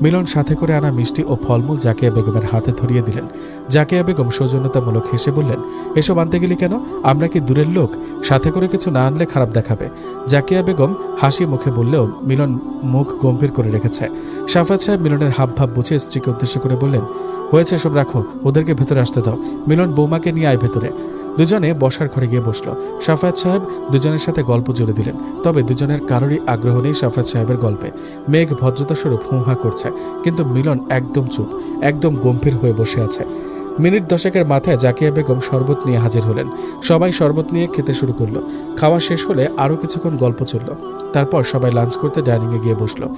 মিলন সাথে করে আনা মিষ্টি ও ফলমূল জাকিয়া বেগমের হাতে ধরিয়ে দিলেন। জাকিয়া বেগম সৌজন্যতামূলক হেসে বললেন, এসব আনতে গেলি কেন? আমরা কি দূরের লোক? সাথে করে কিছু না আনলে খারাপ দেখাবে। জাকিয়া বেগম হাসি মুখে বললেও মিলন মুখ গম্ভীর করে রেখেছে। সাফাত সাহেব মিলনের হাবভাব বুঝে স্ত্রীকে উদ্দেশ্য করে বললেন, হয়েছে, সব রাখো, ওদেরকে ভেতরে আসতে দাও। মিলন, বৌমাকে নিয়ে আয় ভেতরে। দুজনে বসার ঘরে গিয়ে বসল। সাফাত সাহেব দুজনের সাথে গল্প জুড়ে দিলেন। তবে দুজনের কারোরই আগ্রহ নেই সাফাত সাহেবের গল্পে। মেঘ ভদ্রতাস্বরূপ হুঁহা করছে, কিন্তু মিলন একদম চুপ, একদম গম্ভীর হয়ে বসে আছে। মিনিট দশেকের মাথায় জাকিয়া বেগম শরবত নিয়ে হাজির হলেন। সবাই শরবত নিয়ে খেতে শুরু করলো। খাওয়া শেষ হলে আরও কিছুক্ষণ গল্প চলল। তারপর সবাই লাঞ্চ করতে ডাইনিংয়ে গিয়ে বসলো।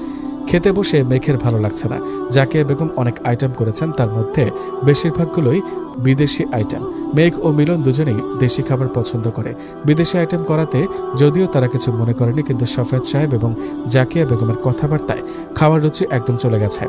খেতে বসে মেঘের ভালো লাগছে না। জাকিয়া বেগম অনেক আইটেম করেছেন, তার মধ্যে বেশিরভাগগুলোই বিদেশি আইটেম। মেঘ ও মিলন দুজনেই দেশি খাবার পছন্দ করে। বিদেশি আইটেম করাতে যদিও তারা কিছু মনে করেনি, কিন্তু সাফাত সাহেব এবং জাকিয়া বেগমের কথাবার্তায় খাওয়ার রুচি একদম চলে গেছে।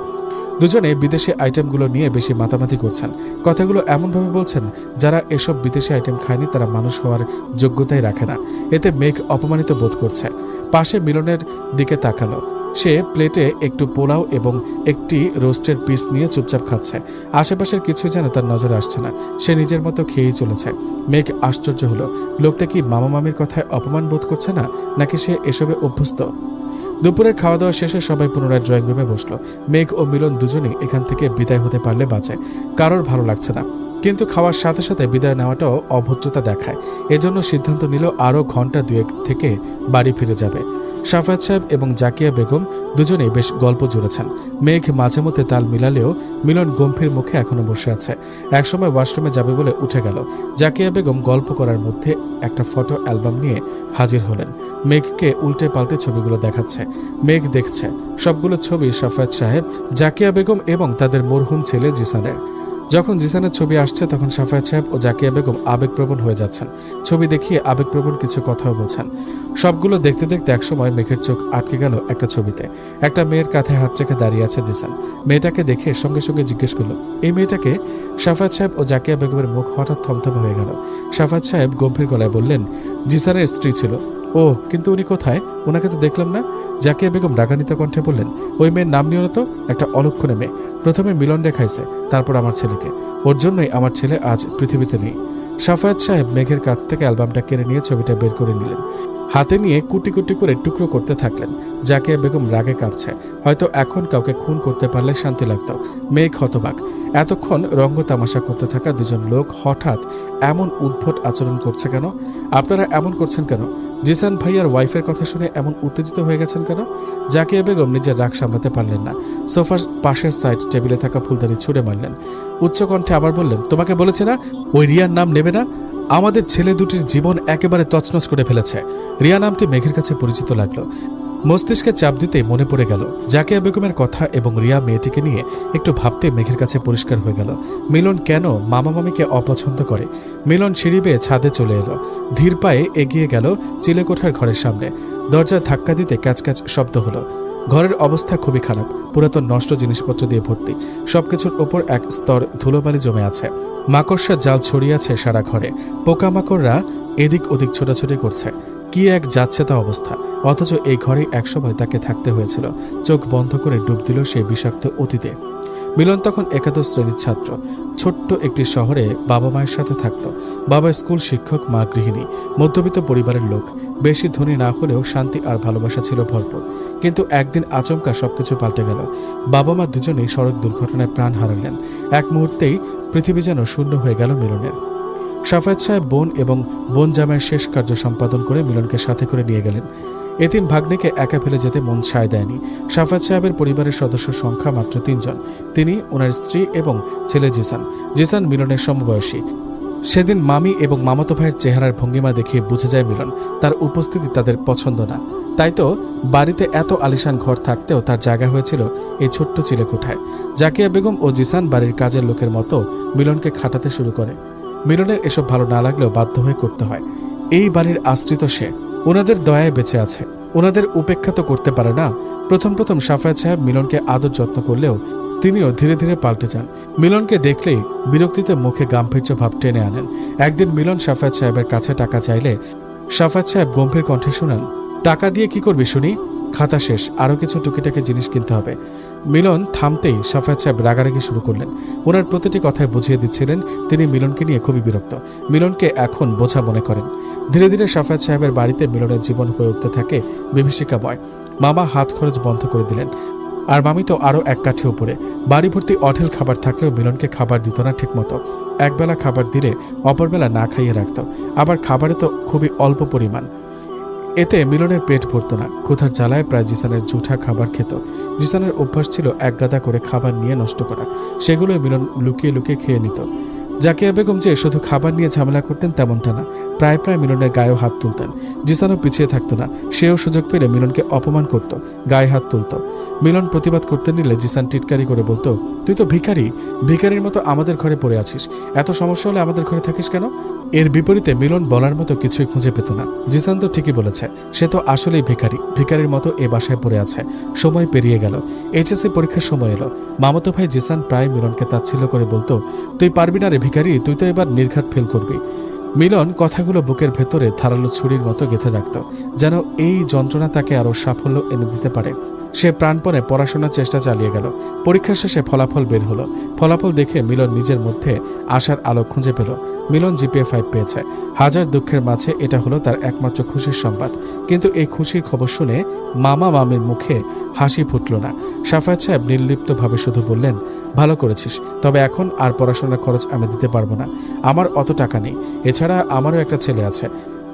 দুজনে বিদেশি আইটেমগুলো নিয়ে বেশি মাতামাতি করছেন। কথাগুলো এমনভাবে বলছেন যারা এসব বিদেশি আইটেম খায়নি তারা মানুষ হওয়ার যোগ্যতাই রাখে না। এতে মেঘ অপমানিত বোধ করছে। পাশে মিলনের দিকে তাকালো। সে প্লেটে একটু পোলাও এবং একটি রোস্টের পিস নিয়ে চুপচাপ খাচ্ছে। আশেপাশের কিছুই যেন তার নজরে আসছে না। সে নিজের মতো খেয়েই চলেছে। মেঘ আশ্চর্য হলো, লোকটা কি মামা মামির কথায় অপমান বোধ করছে না, নাকি সে এসবে অভ্যস্ত? দুপুরের খাওয়া দাওয়া শেষে সবাই পুনরায় ড্রয়িং রুমে বসলো। মেঘ ও মিলন দুজনেই এখান থেকে বিদায় হতে পারলে বাঁচে। কারোর ভালো লাগছে না, কিন্তু খাওয়ার সাথে সাথে বিদায় নেওয়াটাও অভদ্রতা দেখায়। এজন্য সিদ্ধান্ত নিল আরও ঘন্টা দুয়েক থেকে বাড়ি ফিরে যাবে। সাফাত সাহেব এবং জাকিয়া বেগম দুজনেই বেশ গল্প জুড়েছেন। মেঘ মাঝে মধ্যে তাল মিলালেও মিলন গম্ভীর মুখে এখনো বসে আছে। একসময় ওয়াশরুমে যাবে বলে উঠে গেল। জাকিয়া বেগম গল্প করার মধ্যে একটা ফটো অ্যালবাম নিয়ে হাজির হলেন। মেঘকে উল্টে পাল্টে ছবিগুলো দেখাচ্ছে। মেঘ দেখছে সবগুলো ছবি সাফাত সাহেব, জাকিয়া বেগম এবং তাদের মরহুম ছেলে জিসানের। যখন জিসানের ছবি আসছে তখন সাফাত সাহেব ও জাকিয়া বেগম আবেগপ্রবণ হয়ে যাচ্ছেন। ছবি দেখিয়ে আবেগপ্রবণ কিছু কথাও বলছেন। সবগুলো দেখতে দেখতে একসময় মেঘের চোখ আটকে গেল একটা ছবিতে। একটা মেয়ের কাঁধে হাত রেখে দাঁড়িয়ে আছে জিসান। মেয়েটাকে দেখে সঙ্গে সঙ্গে জিজ্ঞেস করলো, এই মেয়েটাকে? সাফাত সাহেব ও জাকিয়া বেগমের মুখ হঠাৎ থমথমে হয়ে গেল। সাফাত সাহেব গম্ভীর গলায় বললেন, জিসানের স্ত্রী ছিল। ও, কিন্তু উনি কোথায়? ওনাকে তো দেখলাম না। জাকিয়া বেগম রাগান্বিত কণ্ঠে বললেন, ওই মেয়ের নাম নিও না তো, একটা অলক্ষণে মেয়ে। প্রথমে মিলন রেখাইছে, তারপর আমার ছেলেকে। ওর জন্যই আমার ছেলে আজ পৃথিবীতে নেই। সাফাত সাহেব মেঘের কাছ থেকে অ্যালবামটা কেড়ে নিয়ে ছবিটা বের করে নিলেন। হাতে নিয়ে কুটি কুটি করে টুকরো করতে থাকলেন। জাকিয়া বেগম রাগে কাঁপছে। হয়তো এখন কাউকে খুন করতে পারলে শান্তি লাগত। মেঘ হতবাক। এতক্ষণ রঙ্গ তামাশা করতে থাকা দুজন লোক হঠাৎ এমন উদ্ভট আচরণ করছে কেন? আপনারা এমন করছেন কেন? জিসান ভাইয়ার ওয়াইফের কথা শুনে এমন উত্তেজিত হয়ে গেছেন কেন? জাকিয়া বেগম নিজের রাগ সামলাতে পারলেন না। সোফার পাশের সাইড টেবিলে থাকা ফুলদানি ছুঁড়ে মারলেন। উচ্চকণ্ঠে আবার বললেন, তোমাকে বলেছে না ওই রিয়ার নাম নেবে না? আমাদের ছেলে দুটির জীবন একেবারে তছনছ করে ফেলেছে। রিয়া নামটি মেঘের কাছে পরিচিত লাগলো। মস্তিষ্কে চাপ দিতে মনে পড়ে গেল জাকিয়া বেগমের কথা এবং রিয়া মেয়েটিকে নিয়ে একটু ভাবতে মেঘের কাছে পরিষ্কার হয়ে গেল মিলন কেন মামা মামিকে অপছন্দ করে। মিলন সিঁড়ি বেয়ে ছাদে চলে এলো। ধীর পায়ে এগিয়ে গেল চিলেকোঠার ঘরের সামনে। দরজা ধাক্কা দিতে ক্যাচক্যাচ শব্দ হলো। ঘরের অবস্থা খুবই খারাপ। পুরাতন নষ্ট জিনিসপত্র দিয়ে ভর্তি। সবকিছুর ওপর এক স্তর ধুলোবালি জমে আছে। মাকড়সার জাল ছড়িয়ে আছে সারা ঘরে। পোকামাকড়রা এদিক ওদিক ছোটাছুটি করছে। কি এক যাচ্ছে তা অবস্থা। অথচ এই ঘরে একসময় তাকে থাকতে হয়েছিল। চোখ বন্ধ করে ডুব দিল সেই বিষাক্ত অতীতে। মিলন তখন একাদশ শ্রেণীর ছাত্র। ছোট্ট একটি শহরে বাবা মায়ের সাথে থাকত। বাবা স্কুল শিক্ষক, মা গৃহিণী। মধ্যবিত্ত পরিবারের লোক। বেশি ধনী না হলেও শান্তি আর ভালোবাসা ছিল ভরপুর। কিন্তু একদিন আচমকা সবকিছু পাল্টে গেল। বাবা মা দুজনেই সড়ক দুর্ঘটনায় প্রাণ হারালেন। এক মুহূর্তেই পৃথিবী যেন শূন্য হয়ে গেল মিলনের। সাফাত সাহেব বোন এবং বোন জামাইয়ের শেষ কার্য সম্পাদন করে মিলনকে সাথে করে নিয়ে গেলেন। এতিম ভাগ্নেকে একা ফেলে যেতে মন সায় দেয়নি। সাফাত সাহেবের পরিবারের সদস্য সংখ্যা মাত্র ৩ জন। তিনি, ওনার স্ত্রী এবং ছেলে জিসান। জিসান মিলনের সমবয়সী। সেদিন মামি এবং মামাতো ভাইয়ের চেহারার ভঙ্গিমা দেখে বুঝে যায় মিলন তার উপস্থিতি তাদের পছন্দ না। তাই তো বাড়িতে এত আলিশান ঘর থাকতেও তার জায়গা হয়েছিল এই ছোট্ট চিলেকোঠায়। জাকিয়া বেগম ও জিসান বাড়ির কাজের লোকের মতো মিলনকে খাটাতে শুরু করে। মিলনের এসব ভালো না লাগলেও বাধ্য হয়ে করতে হয়। এই বাড়ির আশ্রিত সে। ওনাদের দয়ায় বেঁচে আছে। ওনাদের উপেক্ষা তো করতে পারে না। প্রথম প্রথম সাফায়াত সাহেব মিলনকে আদর যত্ন করলেও তিনিও ধীরে ধীরে পাল্টে যান। মিলনকে দেখলেই বিরক্তিতে মুখে গাম্ভীর্য ভাব টেনে আনেন। একদিন মিলন সাফায়াত সাহেবের কাছে টাকা চাইলে সাফায়াত সাহেব গম্ভীর কণ্ঠে শোনান, টাকা দিয়ে কি করবি শুনি? খাতা শেষ, আরও কিছু টুকিটাকি জিনিস কিনতে হবে। মিলন থামতেই সাফায়াত সাহেব রাগারাগি শুরু করলেন। ওনার প্রতিটি কথায় বুঝিয়ে দিচ্ছিলেন তিনি মিলনকে নিয়ে খুবই বিরক্ত, মিলনকে এখন বোঝা মনে করেন। ধীরে ধীরে সাফায়াত সাহেবের বাড়িতে মিলনের জীবন হয়ে উঠতে থাকে বিভীষিকাময়। মামা হাত খরচ বন্ধ করে দিলেন, আর মামি তো আরও এক কাঠি উপরে। বাড়ি ভর্তি অঢেল খাবার থাকলেও মিলনকে খাবার দিত না ঠিকমতো। একবেলা খাবার দিলে অপরবেলা না খাইয়ে রাখত, আবার খাবারে তো খুবই অল্প পরিমাণ। এতে মিলনের পেট ভরত না। ক্ষুধার জ্বালায় প্রায় জিসানের জুঠা খাবার খেত। জিসানের অভ্যাস ছিল এক গাদা করে খাবার নিয়ে নষ্ট করা, সেগুলোই মিলন লুকিয়ে লুকিয়ে খেয়ে নিত। জাকিয়া বেগম যে শুধু খাবার নিয়ে ঝামেলা করতেন তেমনটা না, প্রায় প্রায় মিলনের গায়েও হাত তুলতেন। জিসানও পিছিয়ে থাকতো না, সেও সুযোগ পেলে মিলনকে অপমান করত, গায়ে হাত তুলত। মিলন প্রতিবাদ করতে নিলে জিসান টিটকারি করে বলতো, তুই তো ভিখারি, ভিখারির মতো আমাদের ঘরে পড়ে আছিস, এত সমস্যা হলে আমাদের ঘরে থাকিস কেন? এর বিপরীতে মিলন বলার মতো কিছুই খুঁজে পেত না। জিসান তো ঠিকই বলেছে, সে তো আসলেই ভিখারি, ভিখারির মতো এ বাসায় পড়ে আছে। সময় পেরিয়ে গেল, এইচএসসি পরীক্ষার সময় এলো। মামাতো ভাই জিসান প্রায় মিলনকে তাচ্ছিল্য করে বলতো, তুই পারবি না রে ভিখারি, তুই তো এবার নির্ঘাত ফেল করবি। মিলন কথাগুলো বুকের ভেতরে ধারালো ছুরির মতো গেঁথে রাখত, যেন এই যন্ত্রণা তাকে আরও সাফল্য এনে দিতে পারে। সে প্রাণপণে পড়াশোনার চেষ্টা চালিয়ে গেল। পরীক্ষা শেষে ফলাফল বের হলো। ফলাফল দেখে মিলন নিজের মধ্যে আশার আলো খুঁজে পেল। মিলন জিপিএ 5 পেয়েছে। হাজার দুঃখের মাঝে এটা হলো তার একমাত্র খুশির সংবাদ। কিন্তু এই খুশির খবর শুনে মামা মামির মুখে হাসি ফুটল না। সাফায়াত সাহেব নির্লিপ্তভাবে শুধু বললেন, ভালো করেছিস, তবে এখন আর পড়াশোনার খরচ আমি দিতে পারবো না, আমার অত টাকা নেই। এছাড়া আমারও একটা ছেলে আছে,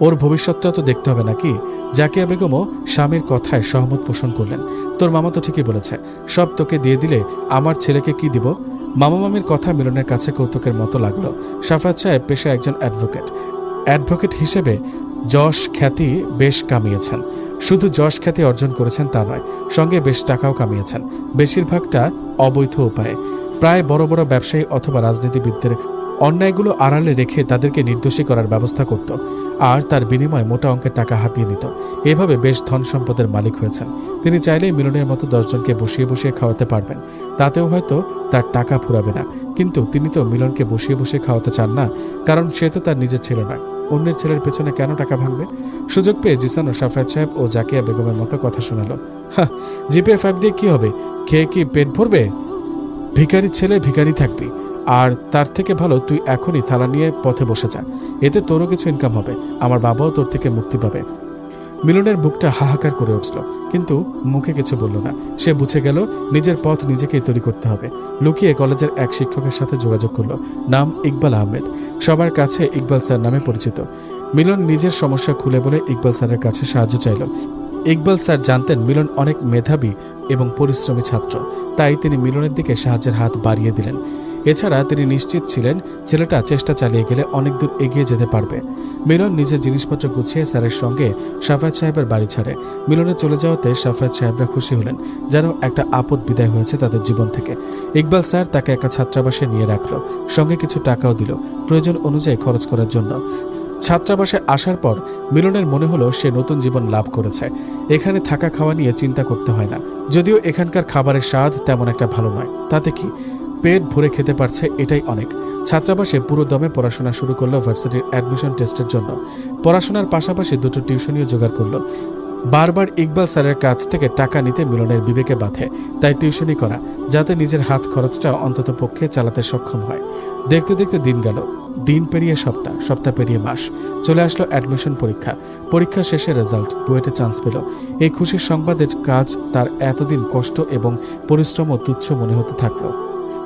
ওর ভবিষ্যৎটা তো দেখতে হবে নাকি? জাকিয়া বেগমও স্বামীর কথায় সহমত পোষণ করলেন। তোর মামা তো ঠিকই বলেছে, সব তোকে দিয়ে দিলে আমার ছেলেকে কি দিব? মামা মামির কথা মিলনের কাছে কৌতুকের মতো লাগলো। সাফায়াত সাহেব পেশায় একজন অ্যাডভোকেট হিসেবে যশ খ্যাতি বেশ কামিয়েছেন। শুধু যশ খ্যাতি অর্জন করেছেন তা নয়, সঙ্গে বেশ টাকাও কামিয়েছেন, বেশিরভাগটা অবৈধ উপায়ে। প্রায় বড় বড় ব্যবসায়ী অথবা রাজনীতিবিদদের অন্যায়গুলো আড়ালে রেখে তাদেরকে নির্দোষী করার ব্যবস্থা করত, আর তার বিনিময়ে মোটা অঙ্কের টাকা হাতিয়ে নিত। এভাবে বেশ ধন সম্পদের মালিক হয়েছেন। তিনি চাইলেই মিলনের মতো 10 জনকে বসিয়ে বসিয়ে খাওয়াতে পারবেন, তাতেও হয়তো তার টাকা ফুরাবে না। কিন্তু তিনি তো মিলনকে বসিয়ে বসিয়ে খাওয়াতে চান না, কারণ সে তো তার নিজের ছেলে নয়। অন্যের ছেলের পেছনে কেন টাকা ভাঙবে? সুযোগ পেয়ে জিসান ও সাফায়াত সাহেব ও জাকিয়া বেগমের মতো কথা শোনালো। জিপিএ 5 দিয়ে কি হবে? খেয়ে কি পেট ভরবে? ভিখারির ছেলে ভিখারি থাকবি, আর তার থেকে ভালো তুই এখনই থালা নিয়ে পথে বসে যা, এতে তোরও কিছু ইনকাম হবে, আমার বাবাও তোর থেকে মুক্তি পাবে। মিলনের বুকটা হাহাকার করে উঠল, কিন্তু মুখে কিছু বলল না। সে বুঝে গেল নিজের পথ নিজেকেই তৈরি করতে হবে। লুকিয়ে কলেজের এক শিক্ষকের সাথে যোগাযোগ করল, নাম ইকবাল আহমেদ, সবার কাছে ইকবাল স্যার নামে পরিচিত। মিলন নিজের সমস্যা খুলে বলে ইকবাল স্যারের কাছে সাহায্য চাইল। ইকবাল স্যার জানতেন মিলন অনেক মেধাবী এবং পরিশ্রমী ছাত্র, তাই তিনি মিলনের দিকে সাহায্যের হাত বাড়িয়ে দিলেন। এছাড়া তিনি নিশ্চিত ছিলেন ছেলেটা চেষ্টা চালিয়ে গেলে অনেক দূর এগিয়ে যেতে পারবে। মিলন নিজের জিনিসপত্র গুছিয়ে স্যারের সঙ্গে সাফায়াত সাহেবের বাড়ি ছাড়ে। মিলনে চলে যাওয়াতে সাফায়াত সাহেবরা খুশি হলেন, যেন একটা আপদ বিদায় হয়েছে তাদের জীবন থেকে। ইকবাল স্যার তাকে একটা ছাত্রাবাসে নিয়ে রাখলো, সঙ্গে কিছু টাকাও দিল প্রয়োজন অনুযায়ী খরচ করার জন্য। ছাত্রাবাসে আসার পর মিলনের মনে হলো সে নতুন জীবন লাভ করেছে। এখানে থাকা খাওয়া নিয়ে চিন্তা করতে হয় না, যদিও এখানকার খাবারের স্বাদ তেমন একটা ভালো নয়, তাতে কি, পেট ভরে খেতে পারছে, এটাই অনেক। ছাত্রাবাসে পুরো দমে পড়াশোনা শুরু করলো ভার্সিটির অ্যাডমিশন টেস্টের জন্য। পড়াশোনার পাশাপাশি 2টো টিউশনিও জোগাড় করলো। বারবার ইকবাল স্যারের কাছ থেকে টাকা নিতে মিলনের বিবেকে বাধে, তাই টিউশনি করা, যাতে নিজের হাত খরচটা অন্তত পক্ষে চালাতে সক্ষম হয়। দেখতে দেখতে দিন গেল, দিন পেরিয়ে সপ্তাহ, সপ্তাহ পেরিয়ে মাস। চলে আসলো অ্যাডমিশন পরীক্ষা শেষে রেজাল্ট, বুয়েটে চান্স পেল। এই খুশির সংবাদের কাজ তার এতদিন কষ্ট এবং পরিশ্রমও তুচ্ছ মনে হতে থাকলো।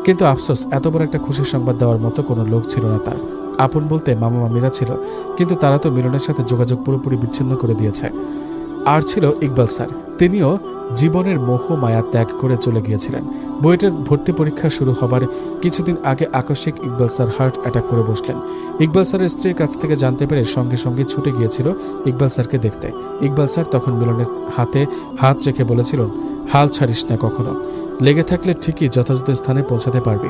কিন্তু আফসোস, এত বড় একটা খুশির সংবাদ দেওয়ার মতো কোনো লোক ছিল না তার। আপন বলতে মামা মামিরা ছিল, কিন্তু তারা তো মিলনের সাথে যোগাযোগ পুরোপুরি বিচ্ছিন্ন করে দিয়েছে। আর ছিল ইকবাল স্যার, তিনিও জীবনের মোহ মায়া ত্যাগ করে চলে গিয়েছিলেন। বুয়েটের ভর্তি পরীক্ষা শুরু হবার কিছুদিন আগে আকস্মিক ইকবাল স্যার হার্ট অ্যাটাক করে বসলেন। ইকবাল স্যারের স্ত্রীর কাছ থেকে জানতে পেরে সঙ্গে সঙ্গে ছুটে গিয়েছিল ইকবাল স্যারকে দেখতে। ইকবাল স্যার তখন মিলনের হাতে হাত রেখে বলেছিলেন, হাল ছাড়িস না কখনো, লেগে থাকলে ঠিকই যথাযথ স্থানে পৌঁছাতে পারবি।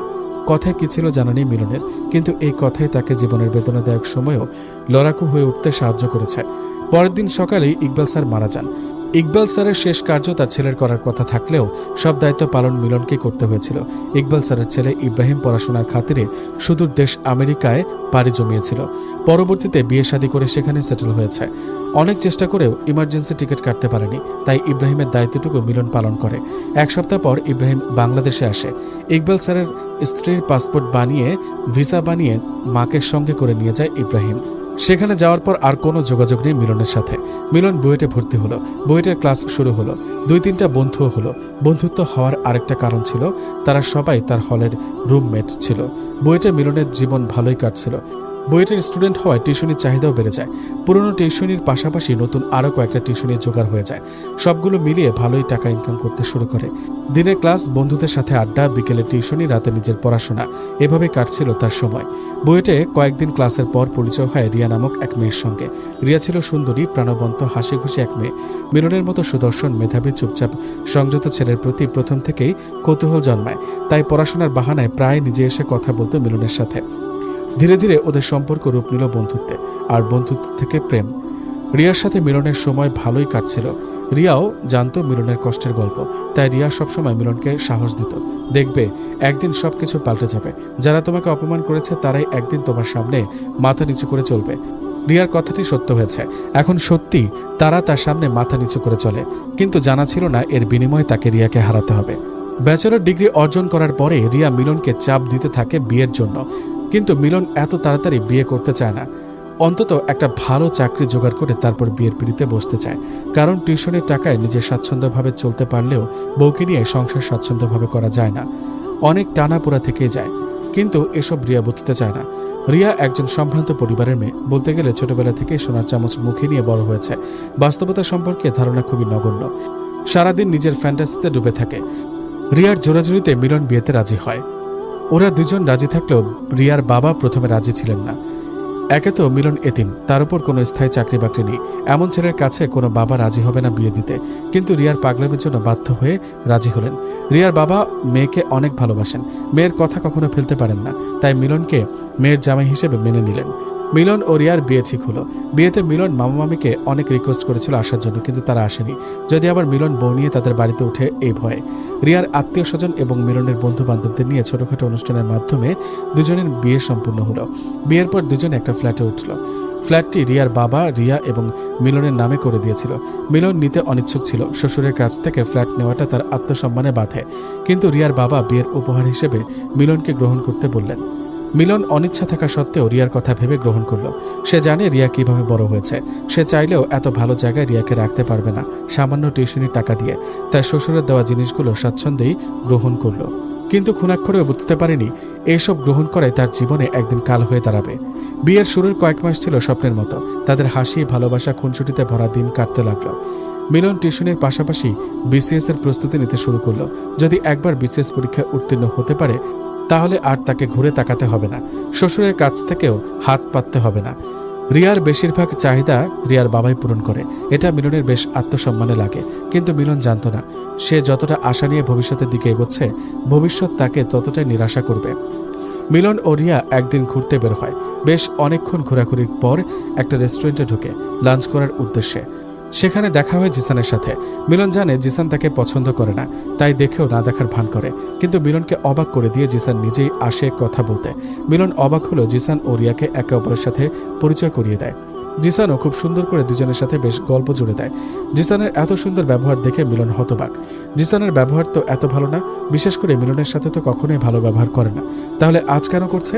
কথায় কি ছিল জানা নেই মিলনের, কিন্তু এই কথাই তাকে জীবনের বেদনাদায়ক সময়েও লড়াকু হয়ে উঠতে সাহায্য করেছে। পরের দিন সকালেই ইকবাল স্যার মারা যান। ইকবাল স্যারের শেষ কার্য তার ছেলের করার কথা থাকলেও সব দায়িত্ব পালন মিলনকেই করতে হয়েছিল। ইকবাল স্যারের ছেলে ইব্রাহিম পড়াশোনার খাতিরে সুদূর দেশ আমেরিকায় পাড়ি জমিয়েছিল। পরবর্তীতে বিয়ে শাদী করে সেখানে সেটেল হয়েছে। অনেক চেষ্টা করেও ইমার্জেন্সি টিকিট কাটতে পারেনি, তাই ইব্রাহিমের দায়িত্বটুকু মিলন পালন করে। এক সপ্তাহ পর ইব্রাহিম বাংলাদেশে আসে। ইকবাল স্যারের স্ত্রীর পাসপোর্ট বানিয়ে ভিসা বানিয়ে মাকে সঙ্গে করে নিয়ে যায় ইব্রাহিম। সেখানে যাওয়ার পর আর কোনো যোগাযোগ নেই মিলনের সাথে। মিলন বুয়েটে ভর্তি হলো, বুয়েটের ক্লাস শুরু হলো, 2-3টা বন্ধুও হলো। বন্ধুত্ব হওয়ার আরেকটা কারণ ছিল, তারা সবাই তার হলের রুমমেট ছিল। বুয়েটে মিলনের জীবন ভালোই কাটছিল। বুয়েটের স্টুডেন্ট হওয়ায় টিউশনির চাহিদাও বেড়ে যায়। পুরনো টিউশনির পাশাপাশি নতুন আরও কয়েকটা টিউশনি জোগাড় হয়ে যায়। সবগুলো মিলিয়ে ভালোই টাকা ইনকাম করতে শুরু করে। দিনে ক্লাস, বন্ধুদের সাথে আড্ডা, বিকেলে টিউশনি, রাতে নিজের পড়াশোনা, এভাবে কাটছিল তার সময়। বুয়েটে কয়েকদিন ক্লাসের পর পরিচয় হয় রিয়া নামক এক মেয়ের সঙ্গে। রিয়া ছিল সুন্দরী, প্রাণবন্ত, হাসি খুশি এক মেয়ে। মিলনের মতো সুদর্শন, মেধাবী, চুপচাপ সংযত ছেলের প্রতি প্রথম থেকেই কৌতূহল জন্মায়। তাই পড়াশোনার বাহানায় প্রায় নিজে এসে কথা বলতো মিলনের সাথে। ধীরে ধীরে ওদের সম্পর্ক রূপ নিল বন্ধুত্বে, আর বন্ধুত্ব থেকে প্রেম। রিয়ার সাথে মিলনের সময় ভালোই কাটছিল। রিয়াও জানতো মিলনের কষ্টের গল্প, তাই রিয়া সবসময় মিলনকে সাহস দিত। দেখবে, একদিন সবকিছু পাল্টে যাবে। যারা তোমাকে অপমান করেছে তারাই একদিন তোমার সামনে মাথা নিচু করে চলবে। রিয়ার কথাটি সত্য হয়েছে। এখন সত্যি তারা তার সামনে মাথা নিচু করে চলে, কিন্তু জানা ছিল না এর বিনিময়ে তাকে রিয়াকে হারাতে হবে। ব্যাচেলর ডিগ্রি অর্জন করার পরে রিয়া মিলনকে চাপ দিতে থাকে বিয়ের জন্য, কিন্তু মিলন এত তাড়াতাড়ি বিয়ে করতে চায় না। অন্তত একটা ভালো চাকরি জোগাড় করে তারপর বিয়ের পিড়িতে বসতে চায়। কারণ টিউশনের টাকায় নিজে স্বাচ্ছন্দ্যভাবে চলতে পারলেও বউকে নিয়ে সংসার স্বাচ্ছন্দ্যভাবে করা যায় না, অনেক টানাপোড়া থেকেই যায়। কিন্তু এসব রিয়া বুঝতে চায় না। রিয়া একজন সম্ভ্রান্ত পরিবারের মেয়ে, বলতে গেলে ছোটবেলা থেকে সোনার চামচ মুখে নিয়ে বড় হয়েছে। বাস্তবতা সম্পর্কে ধারণা খুবই নগণ্য। সারাদিন নিজের ফ্যান্টাসিতে ডুবে থাকে। রিয়ার জোরাজুরিতে মিলন বিয়েতে রাজি হয়। ওরা দুজন রাজি থাকলেও রিয়ার বাবা প্রথমে রাজি ছিলেন না। একে তো মিলন এতিম, তার উপর কোনো স্থায়ী চাকরি বাকরি নেই। এমন ছেলের কাছে কোনো বাবা রাজি হবে না বিয়ে দিতে। কিন্তু রিয়ার পাগলামির জন্য বাধ্য হয়ে রাজি হলেন। রিয়ার বাবা মেয়েকে অনেক ভালোবাসেন, মেয়ের কথা কখনো ফেলতে পারেন না, তাই মিলনকে মেয়ের জামাই হিসেবে মেনে নিলেন। মিলন ও রিয়ার বিয়ে ঠিক হলো। বিয়েতে মিলন মামা মামিকে অনেক রিকোয়েস্ট করেছিল আসার জন্য, কিন্তু তারা আসেনি। যদি আবার মিলন বউ নিয়ে তাদের বাড়িতে উঠে এই ভয়ে। রিয়ার আত্মীয় স্বজন এবং মিলনের বন্ধু বান্ধবদের নিয়ে ছোটখাটো অনুষ্ঠানের মাধ্যমে দুজনের বিয়ে সম্পূর্ণ হলো। বিয়ের পর দুজনে একটা ফ্ল্যাটে উঠল। ফ্ল্যাটটি রিয়ার বাবা রিয়া এবং মিলনের নামে করে দিয়েছিল। মিলন নিতে অনিচ্ছুক ছিল। শ্বশুরের কাছ থেকে ফ্ল্যাট নেওয়াটা তার আত্মসম্মানে বাধে, কিন্তু রিয়ার বাবা বিয়ের উপহার হিসেবে মিলনকে গ্রহণ করতে বললেন। মিলন অনিচ্ছা থাকা সত্ত্বেও রিয়ার কথা ভেবে গ্রহণ করল। সে জানে রিয়া কিভাবে বড় হয়েছে। সে চাইলেও এত ভালো জায়গায় রিয়াকে রাখতে পারবে না সামান্য টিউশনির টাকা দিয়ে। তাই শ্বশুরের দেওয়া জিনিসগুলো স্বাচ্ছন্দ্যেই গ্রহণ করল। কিন্তু খুনাক্ষরেও বুঝতে পারেনি এইসব গ্রহণ করায় তার জীবনে একদিন কাল হয়ে দাঁড়াবে। বিয়ের শুরুর কয়েক মাস ছিল স্বপ্নের মতো। তাদের হাসি, ভালোবাসা, খুনসুটিতে ভরা দিন কাটতে লাগলো। মিলন টিউশনের পাশাপাশি বিসিএস এর প্রস্তুতি নিতে শুরু করলো। যদি একবার বিসিএস পরীক্ষায় উত্তীর্ণ হতে পারে তাহলে আর তাকে ঘুরে তাকাতে হবে না, শ্বশুরের কাছ থেকেও হাত পাততে হবে না। রিয়ার বেশিরভাগ চাহিদা রিয়ার বাবাই পূরণ করে। এটা মিলনের বেশ আত্মসম্মানে লাগে। কিন্তু মিলন জানত না, সে যতটা আশা নিয়ে ভবিষ্যতের দিকে এগোচ্ছে, ভবিষ্যৎ তাকে ততটাই নিরাশা করবে। মিলন ও রিয়া একদিন ঘুরতে বের হয়। বেশ অনেকক্ষণ ঘোরাঘুরির পর একটা রেস্টুরেন্টে ঢুকে লাঞ্চ করার উদ্দেশ্যে। সেখানে দেখা হয় জিসানের সাথে। মিলন জানে জিসান তাকে পছন্দ করে না, তাই দেখেও না দেখার ভান করে। কিন্তু মিলনকে অবাক করে দিয়ে জিসান নিজেই আসে কথা বলতে। মিলন অবাক হলো জিসান ও রিয়াকে একে অপরের সাথে পরিচয় করিয়ে দেয়। জিসানও খুব সুন্দর করে দুজনের সাথে বেশ গল্প জুড়ে দেয়। জিসানের এত সুন্দর ব্যবহার দেখে মিলন হতবাক। জিসানের ব্যবহার তো এত ভালো না, বিশেষ করে মিলনের সাথে তো কখনোই ভালো ব্যবহার করে না, তাহলে আজ কেন করছে?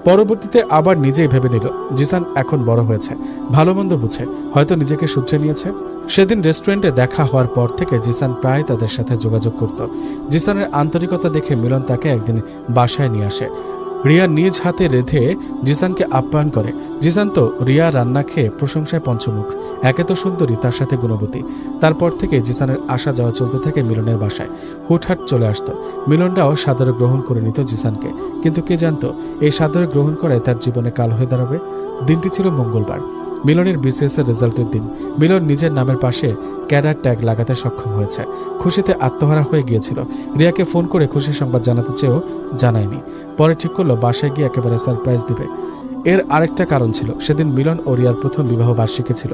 পরবর্তীতে আবার নিজেই ভেবে নিল জিসান এখন বড় হয়েছে, ভালো মন্দ বুঝে, হয়তো নিজেকে শুধরে নিয়েছে। সেদিন রেস্টুরেন্টে দেখা হওয়ার পর থেকে জিসান প্রায় তাদের সাথে যোগাযোগ করত। জিসানের আন্তরিকতা দেখে মিলন তাকে একদিন বাসায় নিয়ে আসে। রিয়া নিজ হাতে রেঁধে জিসানকে আপ্যায়ন করে। জিসান তো রিয়া রান্না খেয়ে প্রশংসায় পঞ্চমুখ। একে তো সুন্দরী, তার সাথে গুণবতী। তারপর থেকে জিসানের আসা যাওয়া চলতে থাকে মিলনের বাসায়। হুটহাট চলে আসতো। মিলনরাও সাদরে গ্রহণ করে নিত জিসানকে। কিন্তু কে জানতো এই সাদরে গ্রহণ করায় তার জীবনে কাল হয়ে দাঁড়াবে। দিনটি ছিল মঙ্গলবার। মিলনের বিসিএস এর রেজাল্টের দিন। মিলন নিজের নামের পাশে ক্যাডার ট্যাগ লাগাতে সক্ষম হয়েছে। খুশিতে আত্মহারা হয়ে গিয়েছিল। রিয়াকে ফোন করে খুশির সংবাদ জানাতে চেয়েও জানায়নি। পরে ঠিক করলো বাসায় গিয়ে একেবারে সারপ্রাইজ দিবে। এর আরেকটা কারণ ছিল, সেদিন মিলন ও রিয়ার প্রথম বিবাহ বার্ষিকী ছিল।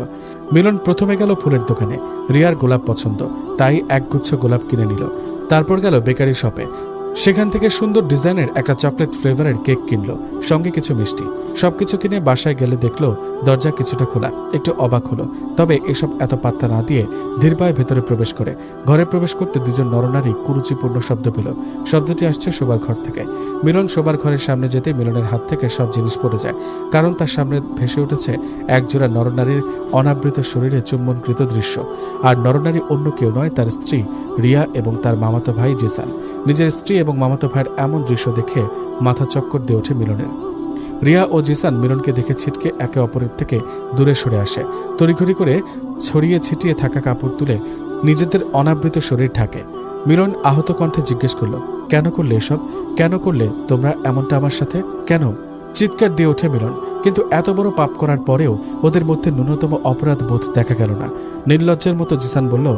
মিলন প্রথমে গেল ফুলের দোকানে। রিয়ার গোলাপ পছন্দ, তাই একগুচ্ছ গোলাপ কিনে নিল। তারপর গেল বেকারি শপে। সেখান থেকে সুন্দর ডিজাইনের একটা চকলেট ফ্লেভারের কেক কিনলো, সঙ্গে কিছু মিষ্টি। সবকিছু কিনে বাসায় গেলে দেখলো দরজা কিছুটা খোলা। একটু অবাক হলো, তবে এসব এত পাত্তা না দিয়ে ধীর পায়ে ভেতরে প্রবেশ করে। ঘরে প্রবেশ করতে দুজন নরনারী কুরুচিপূর্ণ শব্দ পেল। শব্দটি আসছে শোবার ঘর থেকে। মিলন শোবার ঘরের সামনে যেতে মিলনের হাত থেকে সব জিনিস পড়ে যায়, কারণ তার সামনে ভেসে উঠেছে একজোড়া নরনারীর অনাবৃত শরীরে চুম্বনকৃত দৃশ্য। আর নরনারী অন্য কেউ নয়, তার স্ত্রী রিয়া এবং তার মামাতো ভাই জিসান। নিজের স্ত্রী এবং মামাতো ভাইয়ের এমন দৃশ্য দেখে মাথা চক্কর দিয়ে ওঠে মিলনের। রিয়া ও জিসান মিলনকে দেখে ছিটকে একে অপরের থেকে দূরে সরে আসে। তড়িঘড়ি করে ছড়িয়ে ছিটিয়ে থাকা কাপড় তুলে নিজেদের অনাবৃত শরীর ঢাকে। মিলন আহত কণ্ঠে জিজ্ঞেস করলো, কেন করলে এসব? কেন করলে তোমরা এমনটা আমার সাথে? কেন? চিৎকার দিয়ে ওঠে মিলন। কিন্তু এত বড় পাপ করার পরেও ওদের মধ্যে ন্যূনতম অপরাধ বোধ দেখা গেল না। নির্লজ্জের মতো জিসান বলল,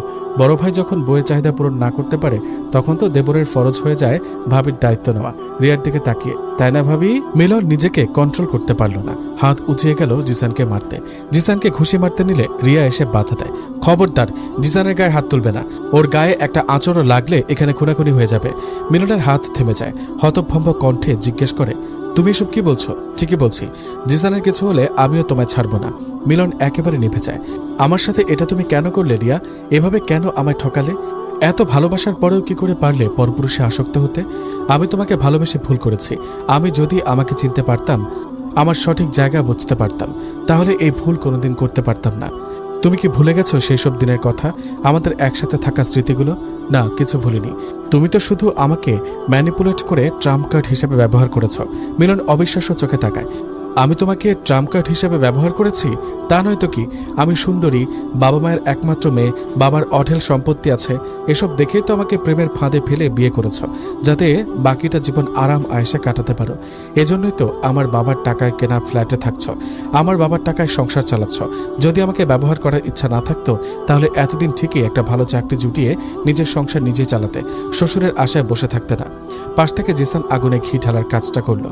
বড় ভাই যখন বইয়ের চাহিদা পূরণ না করতে পারে তখন তো দেবরের ফরজ হয়ে যায় ভাবির দায়িত্ব নেওয়া। রিয়ার দিকে তাকিয়ে, তাই না ভাবি? মিলন নিজেকে কন্ট্রোল করতে পারল না, হাত উঁচিয়ে গেল জিসানকে মারতে। জিসানকে ঘুষি মারতে নিলে রিয়া এসে বাধা দেয়। খবরদার, জিসানের গায়ে হাত তুলবে না, ওর গায়ে একটা আঁচড়ও লাগলে এখানে খুনাখুনি হয়ে যাবে। মিলনের হাত থেমে যায়। হতভম্ব কণ্ঠে জিজ্ঞেস করে, তুমি এসব কি বলছো? ঠিকই বলছি, জিসানের কিছু হলে আমিও তোমায় ছাড়বো না। মিলন একেবারে নিভে যায়। আমার সাথে এটা তুমি কেন করলে রিয়া? এভাবে কেন আমায় ঠকালে? এত ভালোবাসার পরেও কি করে পারলে পরপুরুষে আসক্ত হতে? আমি তোমাকে ভালোবেসে ভুল করেছি। আমি যদি আমাকে চিনতে পারতাম, আমার সঠিক জায়গা বুঝতে পারতাম, তাহলে এই ভুল কোনোদিন করতে পারতাম না। তুমি কি ভুলে গেছো সেই সব দিনের কথা, আমাদের একসাথে থাকা স্মৃতিগুলো? না, কিছু ভুলিনি। তুমি তো শুধু আমাকে ম্যানিপুলেট করে ট্রাম্প কার্ড হিসেবে ব্যবহার করেছ। মিলন অবিশ্বাস্য চোখে তাকায়। আমি তোমাকে ট্রাম্প কার্ড হিসেবে ব্যবহার করেছি? তা নয় তো কি? আমি সুন্দরী, বাবা মায়ের একমাত্র মেয়ে, বাবার অঢেল সম্পত্তি আছে। এসব দেখেই তো আমাকে প্রেমের ফাঁদে ফেলে বিয়ে করেছ, যাতে বাকিটা জীবন আরাম আয়েশে কাটাতে পারো। এজন্যই তো আমার বাবার টাকায় কেনা ফ্ল্যাটে থাকছ, আমার বাবার টাকায় সংসার চালাচ্ছ। যদি আমাকে ব্যবহার করার ইচ্ছা না থাকতো তাহলে এতদিন ঠিকই একটা ভালো চাকরি জুটিয়ে নিজের সংসার নিজেই চালাতে, শ্বশুরের আশায় বসে থাকতে না। পাশ থেকে জিসান আগুনে ঘি ঢালার কাজটা করলো।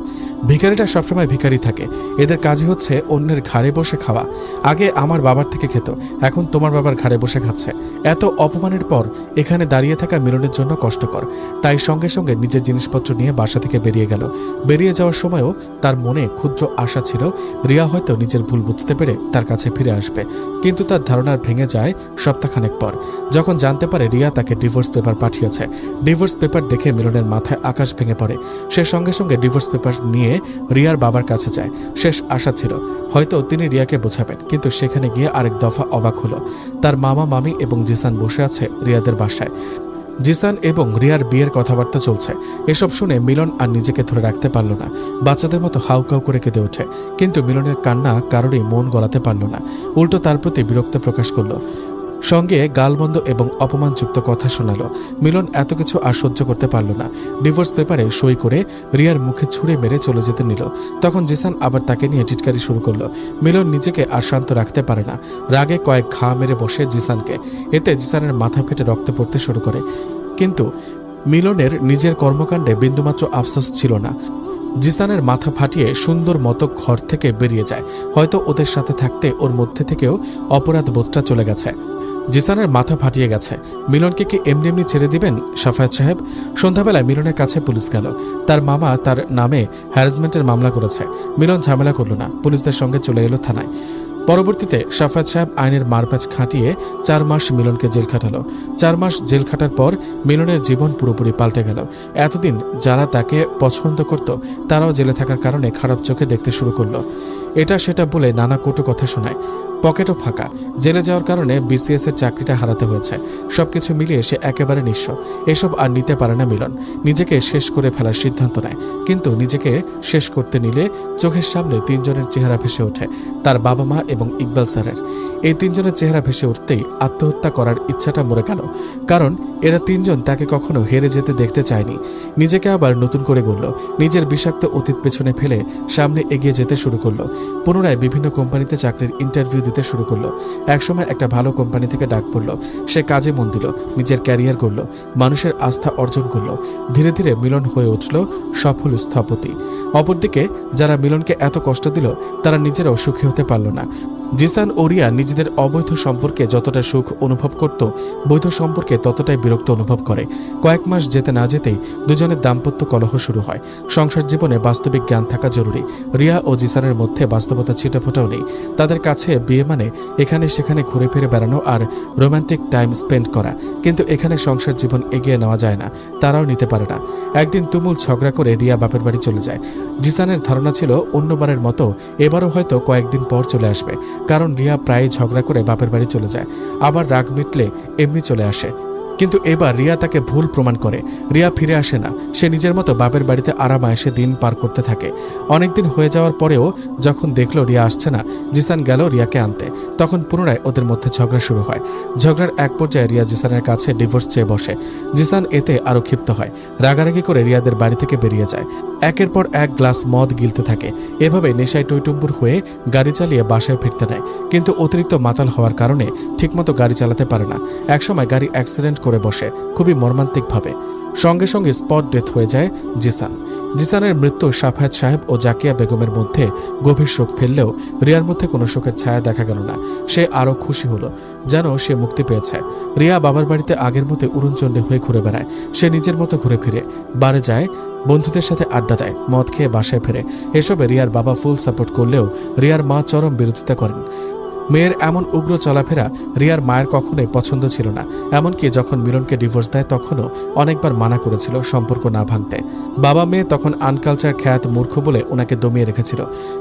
ভিখারিটা সবসময় ভিখারি থাকে, এদের কাজই হচ্ছে অন্যের ঘাড়ে বসে খাওয়া। আগে আমার বাবার থেকে খেত, এখন তোমার বাবার ঘাড়ে বসে খাচ্ছে। এত অপমানের পর এখানে দাঁড়িয়ে থাকা মিলনের জন্য কষ্টকর, তাই সঙ্গে সঙ্গে নিজের জিনিসপত্র নিয়ে বাসা থেকে বেরিয়ে গেল। বেরিয়ে যাওয়ার সময়ও তার মনে ক্ষুদ্র আশা ছিল রিয়া হয়তো নিজের ভুল বুঝতে পেরে তার কাছে ফিরে আসবে। কিন্তু তার ধারণার ভেঙে যায় সপ্তাহখানেক পর, যখন জানতে পারে রিয়া তাকে ডিভোর্স পেপার পাঠিয়েছে। ডিভোর্স পেপার দেখে মিলনের মাথায় আকাশ ভেঙে পড়ে। সে সঙ্গে সঙ্গে ডিভোর্স পেপার নিয়ে রিয়ার বাবার কাছে যায়। শেষ আশা ছিল হয়তো তিনি রিয়াকে বোঝাবেন, কিন্তু সেখানে গিয়ে আরেক দফা অবাক হলো। তার মামা, মামি এবং জিসান বসে আছে রিয়াদের বাসায়। জিসান এবং রিয়ার বিয়ের কথাবার্তা চলছে। এসব শুনে মিলন আর নিজেকে ধরে রাখতে পারল না। বাচ্চাদের মতো হাউকাউ করে কেঁদে ওঠে। কিন্তু মিলনের কান্না কারোরই মন গলাতে পারল না, উল্টো তার প্রতি বিরক্ত প্রকাশ করলো। সঙ্গে গালবন্ধ এবং অপমানযুক্ত কথা শোনালো। মিলন এত কিছু আর সহ্য করতে পারল না। ডিভোর্স পেপারে সই করে রিয়ার মুখে ছুঁড়ে মেরে চলে যেতে নিল। তখন জিসান আবার তাকে নিয়ে টিটকারি শুরু করলো। মিলন নিজেকে আর শান্ত রাখতে পারে না, রাগে কয়েক ঘা মেরে বসে জিসানকে। এতে জিসানের মাথা ফেটে রক্ত পড়তে শুরু করে। কিন্তু মিলনের নিজের কর্মকাণ্ডে বিন্দুমাত্র আফসোস ছিল না। জিসানের মাথা ফাটিয়ে সুন্দর মতো ঘর থেকে বেরিয়ে যায়। হয়তো ওদের সাথে থাকতে ওর মধ্যে থেকেও অপরাধ বোধটা চলে গেছে। জিসানের মাথা ফাটিয়ে গেছে। মিলনকে কি এমনি এমনি ছেড়ে দিবেন সাফায়েত সাহেব? সন্ধ্যাবেলায় মিলনের কাছে পুলিশ গেল। তার মামা তার নামে হ্যারাসমেন্টের মামলা করেছে। মিলন ঝামেলা করল না, পুলিশদের সঙ্গে চলে এলো থানায়। পরবর্তীতে সাফায়েত সাহেব আইনের মারপ্যাচ খাটিয়ে 4 মাস মিলনকে জেল খাটালো। 4 মাস জেল খাটার পর মিলনের জীবন পুরোপুরি পাল্টে গেল। এতদিন যারা তাকে পছন্দ করত তারাও জেলে থাকার কারণে খারাপ চোখে দেখতে শুরু করলো। এটা সেটা বলে নানা কটু কথা শোনায়। পকেটও ফাঁকা। জেলে যাওয়ার কারণে বিসিএস এর চাকরিটা হারাতে হয়েছে। সবকিছু মিলিয়ে সে একেবারে নিঃস্ব। এসব আর নিতে পারে না মিলন। নিজেকে শেষ করে ফেলার সিদ্ধান্ত নেয়, কিন্তু নিজেকে শেষ করতে নিলে চোখের সামনে তিনজনের চেহারা ভেসে ওঠে, তার বাবা মা এবং ইকবাল স্যারের। এই তিনজনের চেহারা ভেসে উঠতেই আত্মহত্যা করার ইচ্ছাটা মরে গেল, কারণ এরা তিনজন তাকে কখনো হেরে যেতে দেখতে চায়নি। নিজেকে আবার নতুন করে গড়ল, নিজের বিষাক্ত অতীত পেছনে ফেলে সামনে এগিয়ে যেতে শুরু করলো। পুনরায় বিভিন্ন কোম্পানিতে চাকরির ইন্টারভিউ দিতে শুরু করলো। একসময় একটা ভালো কোম্পানি থেকে ডাক পড়ল। সে কাজে মন দিল, নিজের ক্যারিয়ার গড়ল, মানুষের আস্থা অর্জন করল। ধীরে ধীরে মিলন হয়ে উঠল সফল স্থপতি। অপরদিকে যারা মিলনকে এত কষ্ট দিল, তারা নিজেরাও সুখী হতে পারল না। জিসান ও রিয়া নিজেদের অবৈধ সম্পর্কে যতটা সুখ অনুভব করত, বৈধ সম্পর্কে ততটাই বিরক্ত অনুভব করে। কয়েক মাস যেতে না যেতেই দুজনের দাম্পত্য কলহ শুরু হয়। সংসার জীবনে বাস্তবিক জ্ঞান থাকা জরুরি। রিয়া ও জিসানের মধ্যে বাস্তবতা ছিটেফোঁটাও নেই। তাদের কাছে বিয়ে মানে এখানে সেখানে ঘুরে ফিরে বেড়ানো আর রোমান্টিক টাইম স্পেন্ড করা, কিন্তু এখানে সংসার জীবন এগিয়ে নেওয়া যায় না, তারাও নিতে পারে না। একদিন তুমুল ঝগড়া করে রিয়া বাপের বাড়ি চলে যায়। জিসানের ধারণা ছিল অন্যবারের মতো এবারও হয়তো কয়েকদিন পর চলে আসবে, কারণ রিয়া প্রায় ঝগড়া করে বাপের বাড়ি চলে যায়, আবার রাগ মিটলে এমনি চলে আসে। কিন্তু এবার রিয়া তাকে ভুল প্রমাণ করে। রিয়া ফিরে আসে না, সে নিজের মতো বাপের বাড়িতে আরাম আয়েসে দিন পার করতে থাকে। অনেকদিন হয়ে যাওয়ার পরেও যখন দেখলো রিয়া আসছে না, জিসান গেল রিয়াকে আনতে। তখন পুনরায় ওদের মধ্যে ঝগড়া শুরু হয়। ঝগড়ার এক পর্যায়ে রিয়া জিসানের কাছে ডিভোর্স চেয়ে বসে। জিসান এতে আরও ক্ষিপ্ত হয়, রাগারাগি করে রিয়াদের বাড়ি থেকে বেরিয়ে যায়। একের পর এক গ্লাস মদ গিলতে থাকে। এভাবে নেশায় টইটুম্বুর হয়ে গাড়ি চালিয়ে বাসায় ফিরতে নেয়, কিন্তু অতিরিক্ত মাতাল হওয়ার কারণে ঠিকমতো গাড়ি চালাতে পারে না। একসময় গাড়ি অ্যাক্সিডেন্ট করে বসে, খুবই মর্মান্তিকভাবে। সঙ্গে সঙ্গে স্পট ডেথ হয়ে যায় জিসান। জিসানের মৃত্যু সাফায়েত সাহেব ও জাকিয়া বেগমের মধ্যে গভীর শোক ফেললেও রিয়ার মধ্যে কোনো শোকের ছায়া দেখা গেল না। সে আরও খুশি হলো, যেন সে মুক্তি পেয়েছে। রিয়া বাবার বাড়িতে আগের মতো উড়নচণ্ডী হয়ে ঘুরে বেড়ায়। সে নিজের মতো ঘুরে ফিরে বারে যায়, বন্ধুদের সাথে আড্ডা দেয়, মদ খেয়ে বাসায় ফেরে। এসবে রিয়ার বাবা ফুল সাপোর্ট করলেও রিয়ার মা চরম বিরোধিতা করেন। মেয়ের এমন উগ্র চলাফেরা রিয়ার মায়ের কখনোই পছন্দ ছিল না। এমনকি যখন মিলনকে ডিভোর্স দেয় তখনও অনেকবার মানা করেছিল সম্পর্ক না ভাঙতে। বাবা মেয়ে তখন আনকালচার খ্যাত মূর্খ বলে ওনাকে দমিয়ে রেখেছিল,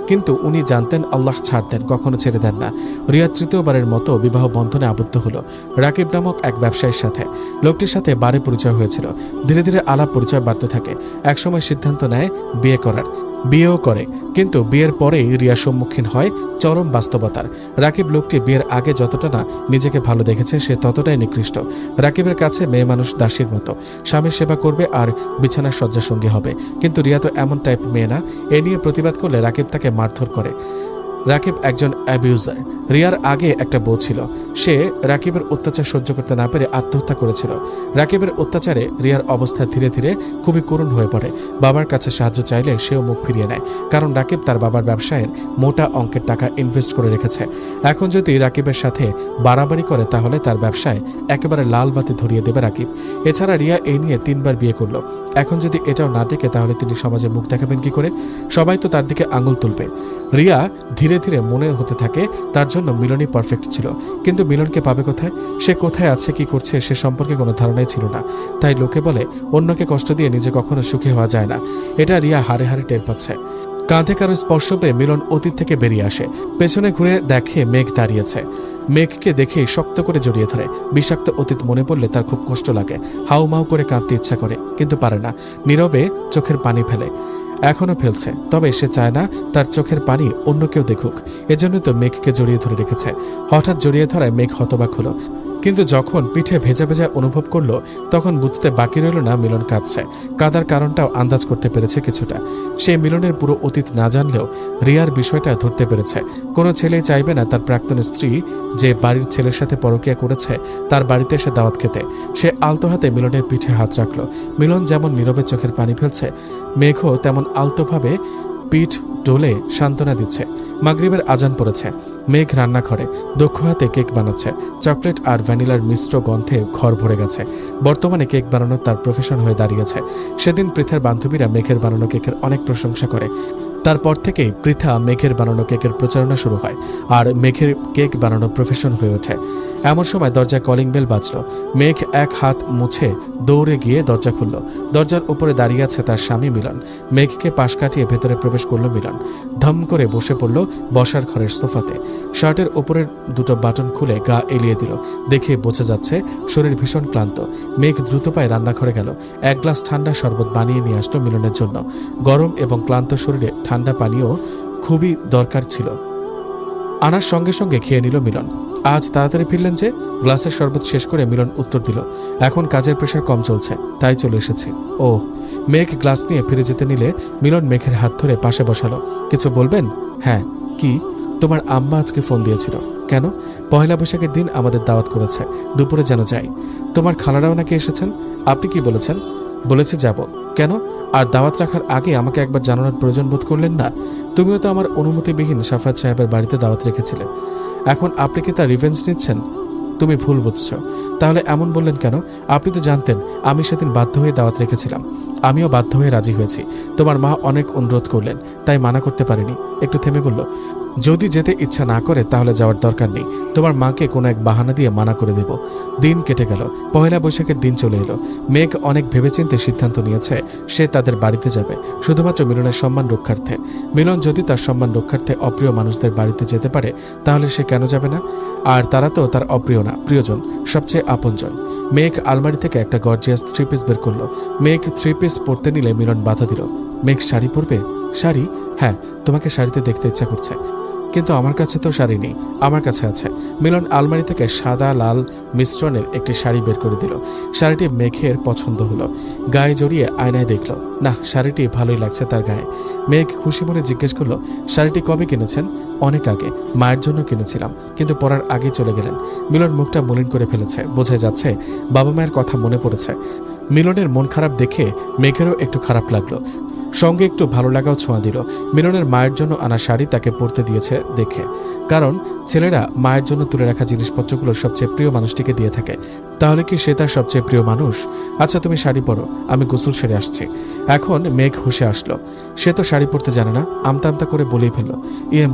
কিন্তু উনি জানতেন আল্লাহ ছাড় দেন, কখনো ছেড়ে দেন না। রিয়া তৃতীয়বারের মতো বিবাহ বন্ধনে আবদ্ধ হলো রাকিব নামক এক ব্যবসায়ীর সাথে। লোকটির সাথে বারে পরিচয় হয়েছিল। ধীরে ধীরে আলাপ পরিচয় বাড়তে থাকে। একসময় সিদ্ধান্ত নেয় বিয়ে করার। বিয়েও করে, কিন্তু বিয়ের পরেই রিয়া সম্মুখীন হয় চরম বাস্তবতার। রাকিব লোকটি বিয়ের আগে যতটা না নিজেকে ভালো দেখেছে, সে ততটাই নিকৃষ্ট। রাকিবের কাছে মেয়ে মানুষ দাসীর মতো, স্বামীর সেবা করবে আর বিছানার শয্যাসঙ্গী হবে। কিন্তু রিয়া তো এমন টাইপ মেয়ে না। এ নিয়ে প্রতিবাদ করলে রাকিব তাকে মারধর করে। রাকিব একজন অ্যাবিউজার। রিয়ার আগে একটা বউ ছিল, সে রাকিবের অত্যাচার সহ্য করতে না পেরে আত্মহত্যা করেছিল। রাকিবের অত্যাচারে রিয়ার অবস্থা ধীরে ধীরে খুবই করুণ হয়ে পড়ে। বাবার কাছে সাহায্য চাইলে সেও মুখ ফিরিয়ে নেয়, কারণ রাকিব তার বাবার ব্যবসায়ের মোটা অঙ্কের টাকা ইনভেস্ট করে রেখেছে। এখন যদি রাকিবের সাথে বাড়াবাড়ি করে তাহলে তার ব্যবসায় একেবারে লাল বাতি ধরিয়ে দেবে রাকিব। এছাড়া রিয়া এই নিয়ে 3 বার বিয়ে করলো। এখন যদি এটাও না টেকে তাহলে তিনি সমাজে মুখ দেখাবেন কি করে? সবাই তো তার দিকে আঙুল তুলবে। রিয়া ধীরে ধীরে মনে হতে থাকে তার জন্য মিলনই পারফেক্ট ছিল, কিন্তু মিলনকে পাবে কোথায়? সে কোথায় আছে, কি করছে সে সম্পর্কে কোনো ধারণাই ছিল না। তাই লোকে বলে অন্যকে কষ্ট দিয়ে নিজে কখনো সুখী হওয়া যায় না। এটা রিয়া হারে হারে টের পাচ্ছে। কাঁধে কারো স্পর্শ পেয়ে মিলন অতীত থেকে বেরিয়ে আসে। পেছনে ঘুরে দেখে মেঘ দাঁড়িয়েছে। মেঘকে দেখে শক্ত করে জড়িয়ে ধরে। বিষাক্ত অতীত মনে পড়লে তার খুব কষ্ট লাগে। হাউমাউ করে কাঁদতে ইচ্ছা করে, কিন্তু পারে না। নীরবে চোখের পানি ফেলে, এখনো ফেলছে, তবে সে চায় না তার চোখের পানি অন্য কেউ দেখুক। এজন্য তো মেঘকে জড়িয়ে ধরে রেখেছে। হঠাৎ জড়িয়ে ধরায় মেঘ হতবাক হলো, কিন্তু যখন পিঠে ভেজা ভেজা অনুভব করলো তখন বুঝতে বাকি রইল না মিলন কাঁদছে। কাঁদার কারণটাও আন্দাজ করতে পেরেছে কিছুটা। সে মিলনের পুরো অতীত না জানলেও রিয়ার বিষয়টা ধরতে পেরেছে। কোনো ছেলেই চাইবে না তার প্রাক্তন স্ত্রী যে বাড়ির ছেলের সাথে পরকীয়া করেছে তার বাড়িতে এসে দাওয়াত খেতে। সে আলতো হাতে মিলনের পিঠে হাত রাখল। মিলন যেমন নীরবে চোখের পানি ফেলছে, মেঘও তেমন আলতোভাবে পিঠ ডোলে সান্ত্বনা দিচ্ছে। মাগরিবের আজান পড়েছে। মেঘ রান্নাঘরে দক্ষ হাতে কেক বানাচ্ছে। চকলেট আর ভ্যানিলার মিশ্র গন্ধে ঘর ভরে গেছে। বর্তমানে কেক বানানোর তার প্রফেশন হয়ে দাঁড়িয়েছে। সেদিন পৃথার বান্ধবীরা মেঘের বানানো কেকের অনেক প্রশংসা করে। তারপর থেকেই পৃথা মেঘের বানানো কেকের প্রচারণা শুরু হয় আর মেঘের কেক বানানো প্রফেশন হয়ে ওঠে। এমন সময় দরজায় কলিং বেল বাজল। মেঘ এক হাত মুছে দৌড়ে গিয়ে দরজা খুলল। দরজার উপরে দাঁড়িয়ে আছে তার স্বামী মিলন। মেঘকে পাশ কাটিয়ে ভেতরে প্রবেশ করল মিলন। ধম করে বসে পড়ল বসার ঘরের সোফাতে। শার্টের উপরের দুটো বাটন খুলে গা এলিয়ে দিল। দেখে বোঝা যাচ্ছে শরীর ভীষণ ক্লান্ত। মেঘ দ্রুত পায়ে রান্নাঘরে গেল। এক গ্লাস ঠান্ডা শরবত বানিয়ে নিয়ে আসলো মিলনের জন্য। গরম এবং ক্লান্ত শরীরে ঠান্ডা পানীয় খুবই দরকার ছিল। আনার সঙ্গে সঙ্গে খেয়ে নিল মিলন। আজ তাড়াতাড়ি ফিরলেন যে? গ্লাসের শরবত শেষ করে মিলন উত্তর দিল, এখন কাজের প্রেশার কম চলছে, তাই চলে এসেছি। ও। মেঘ গ্লাস নিয়ে ফিরে যেতে নিলে মিলন মেঘের হাত ধরে পাশে বসালো। কিছু বলবেন? হ্যাঁ। কি? তোমার আম্মা আজকে ফোন দিয়েছিল। কেন? পয়লা বৈশাখের দিন আমাদের দাওয়াত করেছে, দুপুরে যেন যাই। তোমার খালারাও নাকি এসেছেন। আপনি কি বলেছেন? বলেছে যাব। কেন? আর দাওয়াত রাখার আগে আমাকে একবার জানানোর প্রয়োজন বোধ করলেন না? তুমিও তো আমার অনুমতিবিহীন সাফাত সাহেবের বাড়িতে দাওয়াত রেখেছিলে। এখন আপনি কি তার রিভেঞ্জ নিচ্ছেন? তুমি ভুল বুঝছ। তাহলে এমন বললেন কেন? আপনি তো জানতেন আমি সেদিন বাধ্য হয়ে দাওয়াত রেখেছিলাম। আমিও বাধ্য হয়ে রাজি হয়েছি। তোমার মা অনেক অনুরোধ করলেন, তাই মানা করতে পারিনি। একটু থেমে বলল, যদি যেতে ইচ্ছা না করে তাহলে যাওয়ার দরকার নেই। তোমার মাকে কোনো এক বাহানা দিয়ে মানা করে দেব। দিন কেটে গেল। পয়লা বৈশাখের দিন চলে এলো। মেঘ অনেক ভেবেচিন্তে সিদ্ধান্ত নিয়েছে সে তাদের বাড়িতে যাবে, শুধুমাত্র মিলনের সম্মান রক্ষার্থে। মিলন যদি তার সম্মান রক্ষার্থে অপ্রিয় মানুষদের বাড়িতে যেতে পারে তাহলে সে কেন যাবে না? আর তারা তো তার অপ্রিয় না, প্রিয়জন, সবচেয়ে আপনজন। মেঘ আলমারি থেকে একটা গর্জিয়াস 3 পিস বের করলো। মেঘ 3 পিস পরতে নিলে মিলন বাধা দিল। মেঘ শাড়ি পরবে? শাড়ি? হ্যাঁ, তোমাকে শাড়িতে দেখতে ইচ্ছা করছে, কিন্তু আমার কাছে তো শাড়ি নেই। আমার কাছে আছে। মিলন আলমারি থেকে সাদা লাল মিশ্রণের একটি শাড়ি বের করে দিল। শাড়িটি মেঘের পছন্দ হলো। গায়ে জড়িয়ে আয়নায় দেখল, না, শাড়িটি ভালোই লাগছে তার গায়ে। মেঘ খুশি মনে জিজ্ঞেস করলো, শাড়িটি কবে কিনেছেন? অনেক আগে, মায়ের জন্য কিনেছিলাম, কিন্তু পরার আগেই চলে গেলেন। মিলন মুখটা মলিন করে ফেলেছে। বোঝা যাচ্ছে বাবা মায়ের কথা মনে পড়েছে। মিলনের মন খারাপ দেখে মেঘেরও একটু খারাপ লাগলো, সঙ্গে একটু ভালো লাগাও ছোঁয়া দিল। মিলনের মায়ের জন্য আনা শাড়ি তাকে পরতে দিয়েছে দেখে, কারণ ছেলেরা মায়ের জন্য তুলে রাখা জিনিসপত্রগুলো সবচেয়ে প্রিয় মানুষটিকে দিয়ে থাকে। তাহলে কি সে তার সবচেয়ে প্রিয় মানুষ? আচ্ছা, তুমি শাড়ি পরো, আমি গোসল সেরে আসছি। এখন মেঘ হুঁশে আসলো। সে তো শাড়ি পরতে জানে না। আমতা আমতা করে বলেই ফেললো,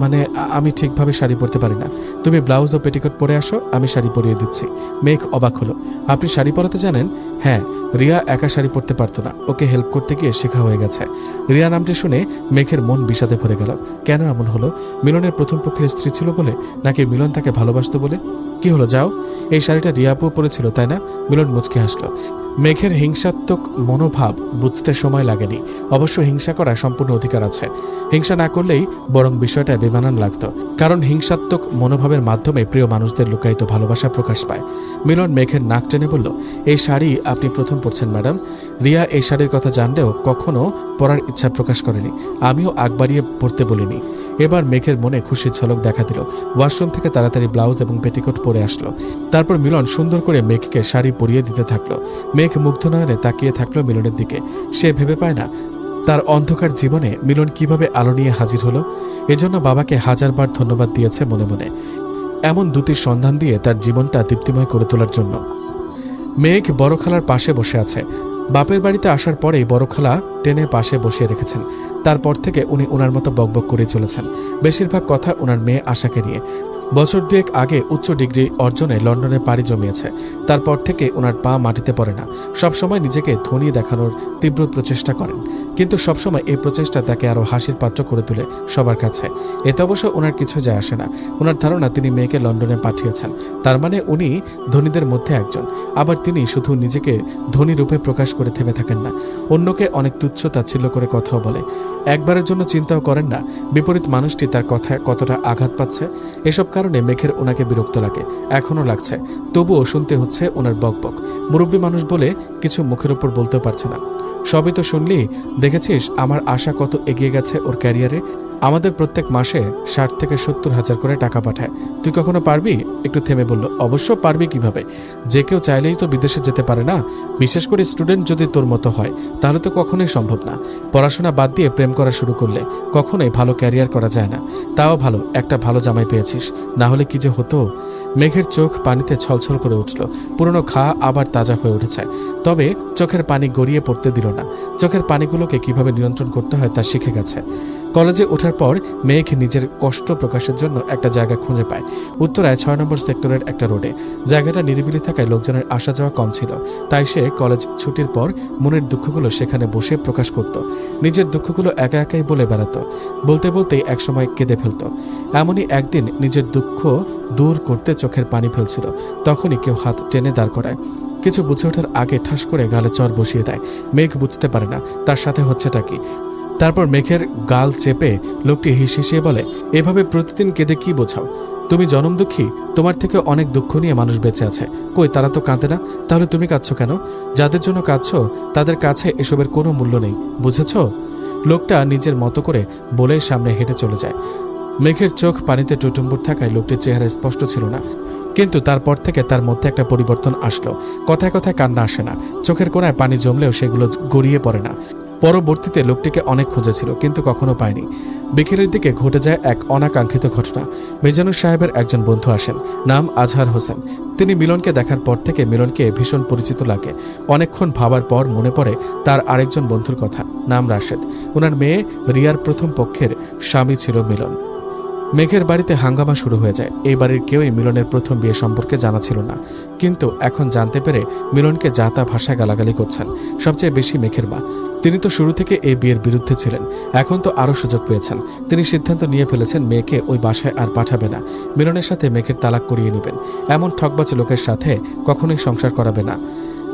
মানে আমি ঠিকভাবে শাড়ি পরতে পারি না। তুমি ব্লাউজ ও পেটিকোট পরে আসো, আমি শাড়ি পরিয়ে দিচ্ছি। মেঘ অবাক হলো, আপনি শাড়ি পরাতে জানেন? হ্যাঁ, রিয়া একা শাড়ি পরতে পারতো না, ওকে হেল্প করতে গিয়ে শেখা হয়ে গেছে। রিয়া নামটি শুনে মেঘের মন বিষাদে ভরে গেল। কেন এমন হলো? মিলনের প্রথম পক্ষের স্ত্রী ছিল বলে, নাকি মিলন তাকে ভালোবাসতো বলে? কি হলো, যাও। এই শাড়িটা রিয়াপুও পরেছিল, তাই না? মিলন মুচকে হাসলো। মেঘের হিংসাত্মক মনোভাব বুঝতে সময় লাগেনি। অবশ্য হিংসা করার সম্পূর্ণ অধিকার আছে। হিংসা না করলেই বরং বিষয়টা বেমানান লাগতো, কারণ হিংসাত্মক মনোভাবের মাধ্যমে প্রিয় মানুষদের লুকায়িত ভালোবাসা প্রকাশ পায়। মিলন মেঘের নাক টেনে বলল, এই শাড়ি আপনি প্রথম পরছেন ম্যাডাম। রিয়া এই শাড়ির কথা জানলেও কখনো পরার ইচ্ছা প্রকাশ করেনি, আমিও আগ বাড়িয়ে পরতে বলিনি। এবার মেঘের মনে খুশির ঝলক দেখা দিল। ওয়াশরুম থেকে তাড়াতাড়ি ব্লাউজ এবং পেটিকোট পরে আসলো। তারপর মিলন সুন্দর করে মেঘকে শাড়ি পরিয়ে দিতে থাকলো। মেঘ মুগ্ধ নয়নে তাকিয়ে থাকলো মিলনের দিকে। সে ভেবে পায় না তার অন্ধকার জীবনে মিলন কিভাবে আলো নিয়ে হাজির হলো। এজন্য বাবাকে হাজারবার ধন্যবাদ দিয়েছে মনে মনে, এমন দুটির সন্ধান দিয়ে তার জীবনটা দীপ্তিময় করে তোলার জন্য। মেঘ বড় খালার পাশে বসে আছে। বাপের বাড়িতে আসার পরেই বড় খালা টেনে পাশে বসিয়ে রেখেছেন। তারপর থেকে উনি ওনার মতো বকবক করে চলেছেন। বেশিরভাগ কথা ওনার মেয়ে আশাকে নিয়ে। বছর দুয়েক আগে উচ্চ ডিগ্রি অর্জনে লন্ডনে পাড়ি জমিয়েছে। তারপর থেকে ওনার পা মাটিতে পড়ে না। সবসময় নিজেকে ধনী দেখানোর তীব্র প্রচেষ্টা করেন, কিন্তু সবসময় এই প্রচেষ্টা তাকে আরও হাসির পাত্র করে তোলে সবার কাছে। এতে অবশ্য ওনার কিছু যায় আসে না। ওনার ধারণা তিনি মেয়েকে লন্ডনে পাঠিয়েছেন, তার মানে উনি ধনীদের মধ্যে একজন। আবার তিনি শুধু নিজেকে ধনী রূপে প্রকাশ করে থেমে থাকেন না, অন্যকে অনেক তুচ্ছ তাচ্ছিল্য করে কথাও বলে। একবারের জন্য চিন্তাও করেন না বিপরীত মানুষটি তার কথায় কতটা আঘাত পাচ্ছে। এসব কারণে মেঘের ওনাকে বিরক্ত লাগে, এখনও লাগছে। তবুও শুনতে হচ্ছে ওনার বকবক। মুরব্বী মানুষ বলে কিছু মুখের ওপর বলতেও পারছে না। সবই তো শুনলি, দেখেছিস আমার আশা কত এগিয়ে গেছে ওর ক্যারিয়ারে। আমাদের প্রত্যেক মাসে 60 থেকে 70 হাজার করে টাকা পাঠায়। তুই কখনো পারবি? একটু থেমে বলল, অবশ্য পারবি কিভাবে? যে কেউ চাইলেই তো বিদেশে যেতে পারে না, বিশেষ করে স্টুডেন্ট যদি তোর মতো হয়, তাহলে তো কখনোই সম্ভব না। পড়াশোনা বাদ দিয়ে প্রেম করা শুরু করলে কখনোই ভালো ক্যারিয়ার করা যায় না। তাও ভালো একটা ভালো জামাই পেয়েছিস, না হলে কি যে হতো। মেঘের চোখ পানিতে ছলছল করে উঠল। পুরনো ঘা আবার তাজা হয়ে উঠেছে, তবে চোখের পানি গড়িয়ে পড়তে দিল না। চোখের পানিগুলোকে কিভাবে নিয়ন্ত্রণ করতে হয় তা শিখে গেছে। কলেজে ওঠার পর মেঘ নিজের কষ্ট প্রকাশের জন্য একটা জায়গা খুঁজে পায় উত্তরায় 6 নম্বর সেক্টরের একটা রোডে। জায়গাটা নিরিবিলি থাকায় লোকজনের আসা যাওয়া কম ছিল, তাই সে কলেজ ছুটির পর মনের দুঃখগুলো সেখানে বসে প্রকাশ করত। নিজের দুঃখগুলো একা একাই বলে বেড়াতো, বলতে বলতেই একসময় কেঁদে ফেলত। এমনই একদিন নিজের দুঃখ দূর করতে চোখের পানি ফেলছিল, তখনই কেউ হাত টেনে দাঁড় করায়। কিছু বুঝে ওঠার আগে ঠাস করে গালে চর বসিয়ে দেয়। মেঘ বুঝতে পারে না তার সাথে হচ্ছেটা কি। তারপর মেঘের গাল চেপে লোকটি হিসিয়ে বলে, এভাবে প্রতিদিন কেঁদে কি বোঝাও? তুমি জনম দুঃখী? তোমার থেকে অনেক দুঃখ নিয়ে মানুষ বেঁচে আছে, কই তারা তো কাঁদে না? তাহলে তুমি কাঁদছো কেন? যাদের জন্য কাঁদছো তাদের কাছে এসবের কোনো মূল্য নেই, বুঝেছ? লোকটা নিজের মতো করে বলে সামনে হেঁটে চলে যায়। মেঘের চোখ পানিতে টুটুম্বুর থাকায় লোকটির চেহারা স্পষ্ট ছিল না, কিন্তু তারপর থেকে তার মধ্যে একটা পরিবর্তন আসলো। কথায় কথায় কান্না আসে না, চোখের কোণায় পানি জমলেও সেগুলো গড়িয়ে পড়ে না। পরবর্তীতে লোকটিকে অনেক খুঁজেছিল কিন্তু কখনো পায়নি। বিকেলের দিকে ঘটে যায় এক অনাকাঙ্ক্ষিত ঘটনা। মিজানুর সাহেবের একজন বন্ধু আসেন, নাম আজহার হোসেন। তিনি মিলনকে দেখার পর থেকে মিলনকে ভীষণ পরিচিত লাগে। অনেকক্ষণ ভাবার পর মনে পড়ে তার আরেকজন বন্ধুর কথা, নাম রাশেদ। ওনার মেয়ে রিয়ার প্রথম পক্ষের স্বামী ছিল মিলন। মেঘের বাড়িতে হাঙ্গামা শুরু হয়ে যায়। এই বাড়ির কেউই মিলনের প্রথম বিয়ে সম্পর্কে জানা ছিল না, কিন্তু এখন জানতে পেরে মিলনকে যা তা ভাষায় গালাগালি করছেন, সবচেয়ে বেশি মেঘের মা। তিনি তো শুরু থেকে এই বিয়ের বিরুদ্ধে ছিলেন, এখন তো আরও সুযোগ পেয়েছেন। তিনি সিদ্ধান্ত নিয়ে ফেলেছেন মেয়েকে ওই বাসায় আর পাঠাবে না, মিলনের সাথে মেঘের তালাক করিয়ে নেবেন। এমন ঠকবাজ লোকের সাথে কখনোই সংসার করাবে না।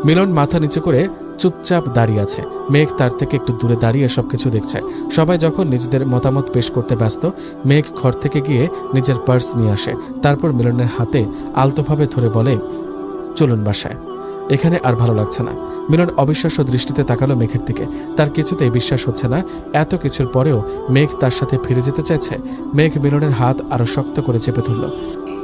মিলন মাথা নিচু করে চুপচাপ দাঁড়িয়ে আছে। মেঘ তার থেকে একটু দূরে দাঁড়িয়ে সবকিছু দেখছে। সবাই যখন নিজেদের মতামত পেশ করতে ব্যস্ত, মেঘ ঘর থেকে গিয়ে নিজের পার্স নিয়ে আসে। তারপর মিলনের হাতে আলতোভাবে ধরে বলে, চলুন বাসায়, এখানে আর ভালো লাগছে না। মিলন অবিশ্বাস্য দৃষ্টিতে তাকালো মেঘের দিকে। তার কিছুতেই বিশ্বাস হচ্ছে না, এত কিছুর পরেও মেঘ তার সাথে ফিরে যেতে চাইছে। মেঘ মিলনের হাত আরো শক্ত করে চেপে ধরল।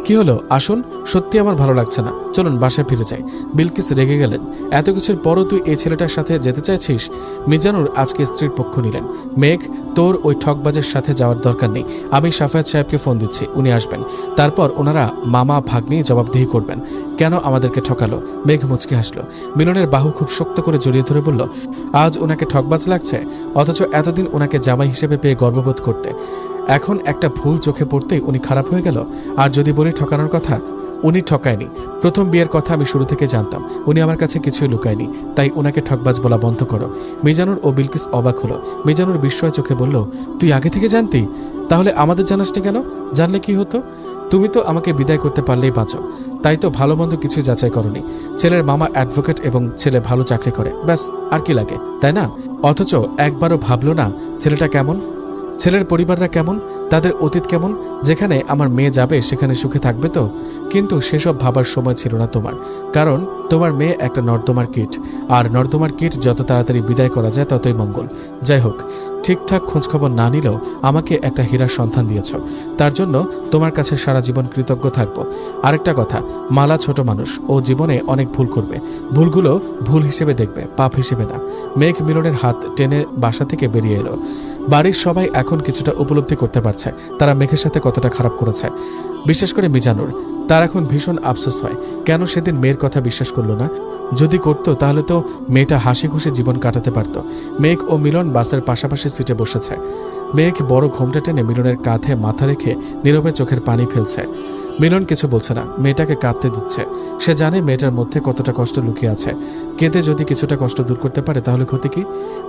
কি হলো? আসুন, সত্যি আমার ভালো লাগছে না, চলুন বাসায় ফিরে যাই। বিলকিস রেগে গেলেন, এত কিছুর পরও তুই এই ছেলেটার সাথে যেতে চাইছিস? মিজানুর আজকে স্ত্রীর পক্ষ নিলেন। মেঘ, তোর ওই ঠকবাজের সাথে যাওয়ার দরকার নেই। আমি সাফায়াত সাহেবকে ফোন দিচ্ছি, উনি আসবেন। তারপর ওনারা মামা ভাগ্নি জবাবদিহি করবেন কেন আমাদেরকে ঠকালো। মেঘ মুচকি হাসল। মিলনের বাহু খুব শক্ত করে জড়িয়ে ধরে বলল, আজ ওনাকে ঠকবাজ লাগছে, অথচ এতদিন ওনাকে জামাই হিসেবে পেয়ে গর্ববোধ করতে। এখন একটা ভুল চোখে পড়তেই উনি খারাপ হয়ে গেল। আর যদি বলি ঠকানোর কথা, উনি ঠকায়নি। প্রথম বিয়ের কথা আমি শুরু থেকে জানতাম, উনি আমার কাছে কিছুই লুকায়নি, তাই ওনাকে ঠকবাজ বলা বন্ধ করো। মিজানুর ও বিলকিস অবাক হলো। মিজানুর বিস্ময় চোখে বলল, তুই আগে থেকে জানতি? তাহলে আমাদের জানাসনি কেন? জানলে কি হতো? তুমি তো আমাকে বিদায় করতে পারলেই বাঁচো, তাই তো ভালো মন্দ কিছু যাচাই করনি। ছেলের মামা অ্যাডভোকেট এবং ছেলে ভালো চাকরি করে, ব্যাস আর কি লাগে, তাই না? অথচ একবারও ভাবলো না ছেলেটা কেমন, ছেলের পরিবাররা কেমন, তাদের অতীত কেমন। যেখানে আমার মেয়ে যাবে সেখানে সুখে থাকবে তো? কিন্তু সেসব ভাবার সময় ছিল না তোমার, কারণ তোমার মেয়ে একটা নর্দমার কিট, আর নর্দমার কিট যত তাড়াতাড়ি বিদায় করা যায় ততই মঙ্গল। যাই হোক, ঠিকঠাক খোঁজখবর না নিলেও আমাকে একটা হীরার সন্ধান দিয়েছ, তার জন্য তোমার কাছে সারা জীবন কৃতজ্ঞ থাকব। আরেকটা কথা, মালা ছোট মানুষ, ও জীবনে অনেক ভুল করবে, ভুলগুলো ভুল হিসেবে দেখবে, পাপ হিসেবে না। মেঘ মিলনের হাত টেনে বাসা থেকে বেরিয়ে এলো। বাড়ির সবাই এখন কিছুটা উপলব্ধি করতে পারছে তারা মেঘের সাথে কতটা খারাপ করেছে, বিশেষ করে মিজানুর। তার এখন ভীষণ আফসোস হয়, কেন সেদিন মেয়ের কথা বিশ্বাস করলো না। যদি করতো তাহলে তো মেয়েটা হাসি খুশি জীবন কাটাতে পারত। মেঘ ও মিলন বাসের পাশাপাশি সিটে বসেছে। মেঘ বড় ঘোমটা টেনে মিলনের কাঁধে মাথা রেখে নীরবে চোখের পানি ফেলছে। মিলন কিছু বলছে না, মেয়েটাকে কাঁদতে দিচ্ছে। সে জানে মেয়েটার মধ্যে কতটা কষ্ট লুকিয়ে আছে। কেঁদে যদি কিছুটা কষ্ট দূর করতে পারে তাহলে ক্ষতি কি?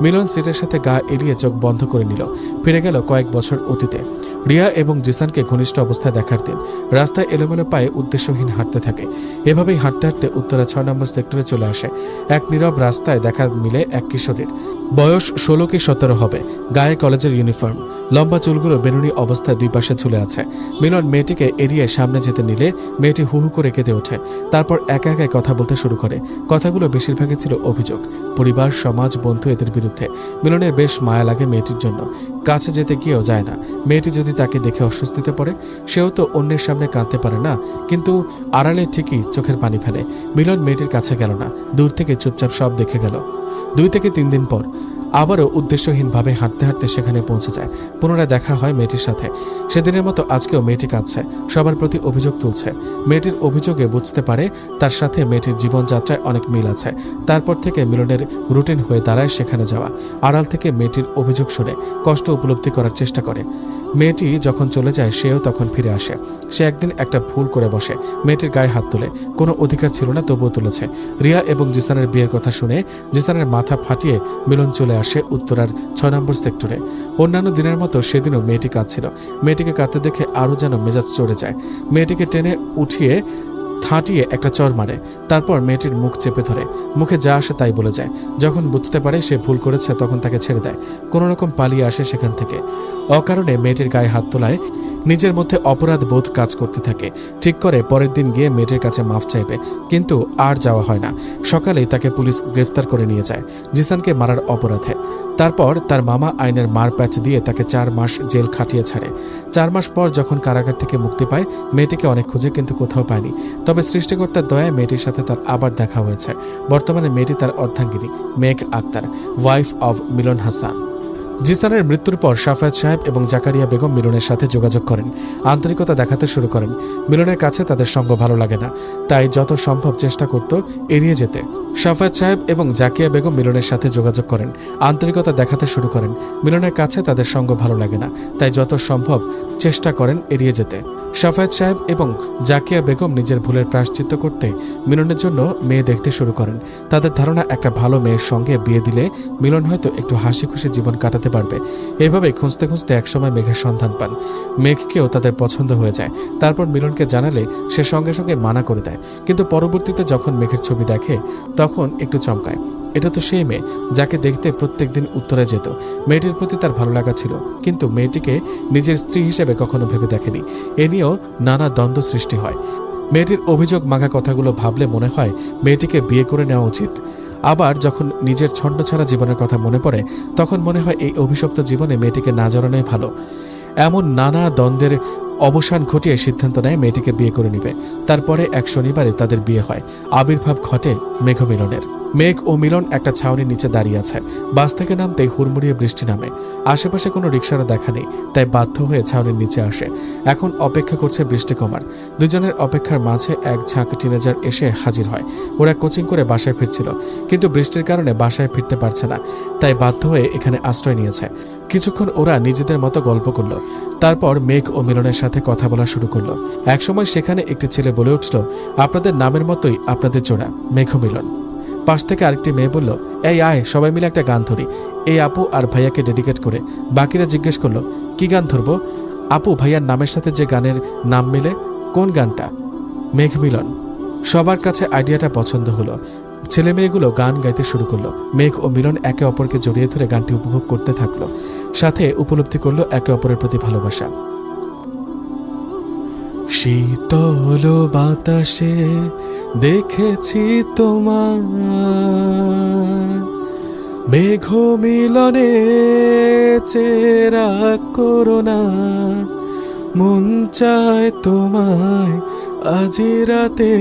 মিলন সিটের সাথে গা এড়িয়ে চোখ বন্ধ করে নিল। ফিরে গেল কয়েক বছর অতীতে। রিয়া এবং জিসানকে ঘনিষ্ঠ অবস্থায় দেখার দিন। রাস্তায় এলোমেলো পায়ে উদ্দেশ্যহীন হাঁটতে থাকে। এভাবেই হাঁটতে হাঁটতে উত্তরা 6 নম্বর সেক্টরে চলে আসে। এক নীরব রাস্তায় দেখা মিলে এক কিশোরীর। বয়স 16 কি 17 হবে। গায়ে কলেজের ইউনিফর্ম, লম্বা চুলগুলো বেনুনি অবস্থায় দুই পাশে ঝুলে আছে। মিলন মেয়েটিকে এড়িয়ে সামনে যেতে নিলে মেয়েটি হু হু করে কেঁদে ওঠে। তারপর একা একাই কথা বলতে শুরু করে। কথাগুলো বেশিরভাগই ছিল অভিযোগ, পরিবার, সমাজ, বন্ধু এদের বিরুদ্ধে। মিলনের বেশ মায়া লাগে মেয়েটির জন্য, কাছে যেতে গিয়েও যায় না। মেয়েটি যদি তাকে দেখে অস্বস্তিতে পড়ে, সেও তো অন্যের সামনে কাঁদতে পারে না, কিন্তু আড়ালে ঠিকই চোখের পানি ফেলে। মিলন মেয়েটির কাছে গেল না, দূর থেকে চুপচাপ সব দেখে গেল। 2 থেকে 3 দিন পর আবারও উদ্দেশ্যহীনভাবে হাঁটতে হাঁটতে সেখানে পৌঁছে যায়। পুনরায় দেখা হয় মেয়েটির সাথে। সেদিনের মতো আজকেও মেয়েটি কাঁদছে, সবার প্রতি অভিযোগ তুলছে। মেয়েটির অভিযোগে বুঝতে পারে তার সাথে মেয়েটির জীবনযাত্রায় অনেক মিল আছে। তারপর থেকে মিলনের রুটিন হয়ে দাঁড়ায় সেখানে যাওয়া। আড়াল থেকে মেয়েটির অভিযোগ শুনে কষ্ট উপলব্ধি করার চেষ্টা করে। মেয়েটি যখন চলে যায় সেও তখন ফিরে আসে। সে একদিন একটা ভুল করে বসে, মেয়েটির গায়ে হাত তোলে। কোনো অধিকার ছিল না, তবুও তুলেছে। রিয়া এবং জিসানের বিয়ের কথা শুনে জিসানের মাথা ফাটিয়ে মিলন চলে আসে উত্তরার ৬ নম্বর সেক্টরে। অন্যান্য দিনের মতো সেদিনও মেয়েটি কাঁদছিল। মেয়েটিকে কাঁদতে দেখে আরও যেন মেজাজ চড়ে যায়। মেয়েটিকে টেনে উঠিয়ে থাঁটিয়ে একটা চর মারে। তারপর মেয়েটির মুখ চেপে ধরে, মুখে যা আসে তাই বলে যায়। যখন বুঝতে পারে সে ভুল করেছে তখন তাকে ছেড়ে দেয়। কোনো রকম পালিয়ে আসে সেখান থেকে। অকারণে মেয়েটির গায়ে হাত তোলায় নিজের মধ্যে অপরাধ বোধ কাজ করতে থাকে। ঠিক করে পরের দিন গিয়ে মেয়েটির কাছে মাফ চাইবে, কিন্তু আর যাওয়া হয় না। সকালেই তাকে পুলিশ গ্রেফতার করে নিয়ে যায় জিসানকে মারার অপরাধে। তারপর তার মামা আইনের মারপ্যাচ দিয়ে তাকে ৪ মাস জেল খাটিয়ে ছাড়ে। ৪ মাস পর যখন কারাগার থেকে মুক্তি পায়, মেয়েটিকে অনেক খুঁজে কিন্তু কোথাও পায়নি। তবে সৃষ্টিকর্তার দয়ায় মেয়েটির সাথে তার আবার দেখা হয়েছে। বর্তমানে মেয়েটি তার অর্ধাঙ্গিনী মেঘ আক্তার, ওয়াইফ অব মিলন হাসান। জিসানের মৃত্যুর পর সাফায়েত সাহেব এবং জাকারিয়া বেগম মিলনের সাথে যোগাযোগ করেন, আন্তরিকতা দেখাতে শুরু করেন। মিলনের কাছে তাদের সঙ্গ ভালো লাগে না, তাই যত সম্ভব চেষ্টা করত এড়িয়ে যেতে। সাফায়েত সাহেব এবং জাকিয়া বেগম মিলনের সাথে যোগাযোগ করেন, আন্তরিকতা দেখাতে শুরু করেন। মিলনের কাছে তাদের সঙ্গ ভালো লাগে না, তাই যত সম্ভব চেষ্টা করেন এড়িয়ে যেতে। সাফায়েত সাহেব এবং জাকিয়া বেগম নিজের ভুলের প্রায়শ্চিত্ত করতে মিলনের জন্য মেয়ে দেখতে শুরু করেন। তাদের ধারণা একটা ভালো মেয়ের সঙ্গে বিয়ে দিলে মিলন হয়তো একটু হাসি খুশি জীবন কাটাতে পারবে। এভাবে খুঁজতে খুঁজতে একসময় মেঘের সন্ধান পান। মেঘকেও তাদের পছন্দ হয়ে যায়। তারপর মিলনকে জানালে সে সঙ্গে সঙ্গে মানা করে দেয়, কিন্তু পরবর্তীতে যখন মেঘের ছবি দেখে তখন একটু চমকায়। এটা তো সেই মেয়ে যাকে দেখতে প্রত্যেকদিন উত্তরে যেত। মেয়েটির প্রতি তার ভালো লাগা ছিল, কিন্তু মেয়েটিকে নিজের স্ত্রী হিসেবে কখনো ভেবে দেখেনি। এ নিয়েও নানা দ্বন্দ্ব সৃষ্টি হয়। মেয়েটির অভিযোগ মাখা কথাগুলো ভাবলে মনে হয় মেয়েটিকে বিয়ে করে নেওয়া উচিত। আবার যখন নিজের ছন্নছাড়া জীবনের কথা মনে পড়ে তখন মনে হয় এই অভিশপ্ত জীবনে মেয়েটিকে না জড়ানোই ভালো। এমন নানা দ্বন্দ্বের অবসান ঘটিয়ে সিদ্ধান্ত নেয় মেয়েটিকে বিয়ে করে নিবে। তারপরে এক শনিবারে তাদের বিয়ে হয়। আবির্ভাব ঘটে মেঘ ও মিলনের। মেঘ ও মিলন একটা ছাউনির নিচে দাঁড়িয়ে আছে। বাস থেকে নামতেই হুড়মুড়িয়ে বৃষ্টি নামে। আশেপাশে কোনো রিকশারও দেখা নেই, তাই বাধ্য হয়ে ছাউনির নিচে আসে। এখন অপেক্ষা করছে বৃষ্টি কমার। দুজনের অপেক্ষার মাঝে এক ঝাঁক টিনেজার এসে হাজির হয়। ওরা কোচিং করে বাসায় ফিরছিল, কিন্তু বৃষ্টির কারণে বাসায় ফিরতে পারছে না, তাই বাধ্য হয়ে এখানে আশ্রয় নিয়েছে। কিছুক্ষণ ওরা নিজেদের মতো গল্প করলো। তারপর মেঘ ও মিলনের সাথে কথা বলা শুরু করলো। একসময় সেখানে একটি ছেলে বলে উঠল, আপনাদের নামের মতোই আপনাদের জোড়া, মেঘ ও মিলন। পাশ থেকে আরেকটি মেয়ে বলল, এই আয় সবাই মিলে একটা গান ধরি, এই আপু আর ভাইয়াকে ডেডিকেট করে। বাকিরা জিজ্ঞেস করলো, কি গান ধরবো? আপু ভাইয়ার নামের সাথে যে গানের নাম মেলে, কোন গানটা? মেঘ মিলন। সবার কাছে আইডিয়াটা পছন্দ হলো। ছেলে মেয়েগুলো গান গাইতে শুরু করলো। মেঘ ও মিলন একে অপরকে জড়িয়ে ধরে গানটি উপভোগ করতে থাকলো, সাথে উপলব্ধি করলো একে অপরের প্রতি ভালোবাসা। শীতল বাতাসে দেখেছি তোমার, মেঘ মিলনে চেরা করোনা, মন চায় তোমায় আজ রাতে।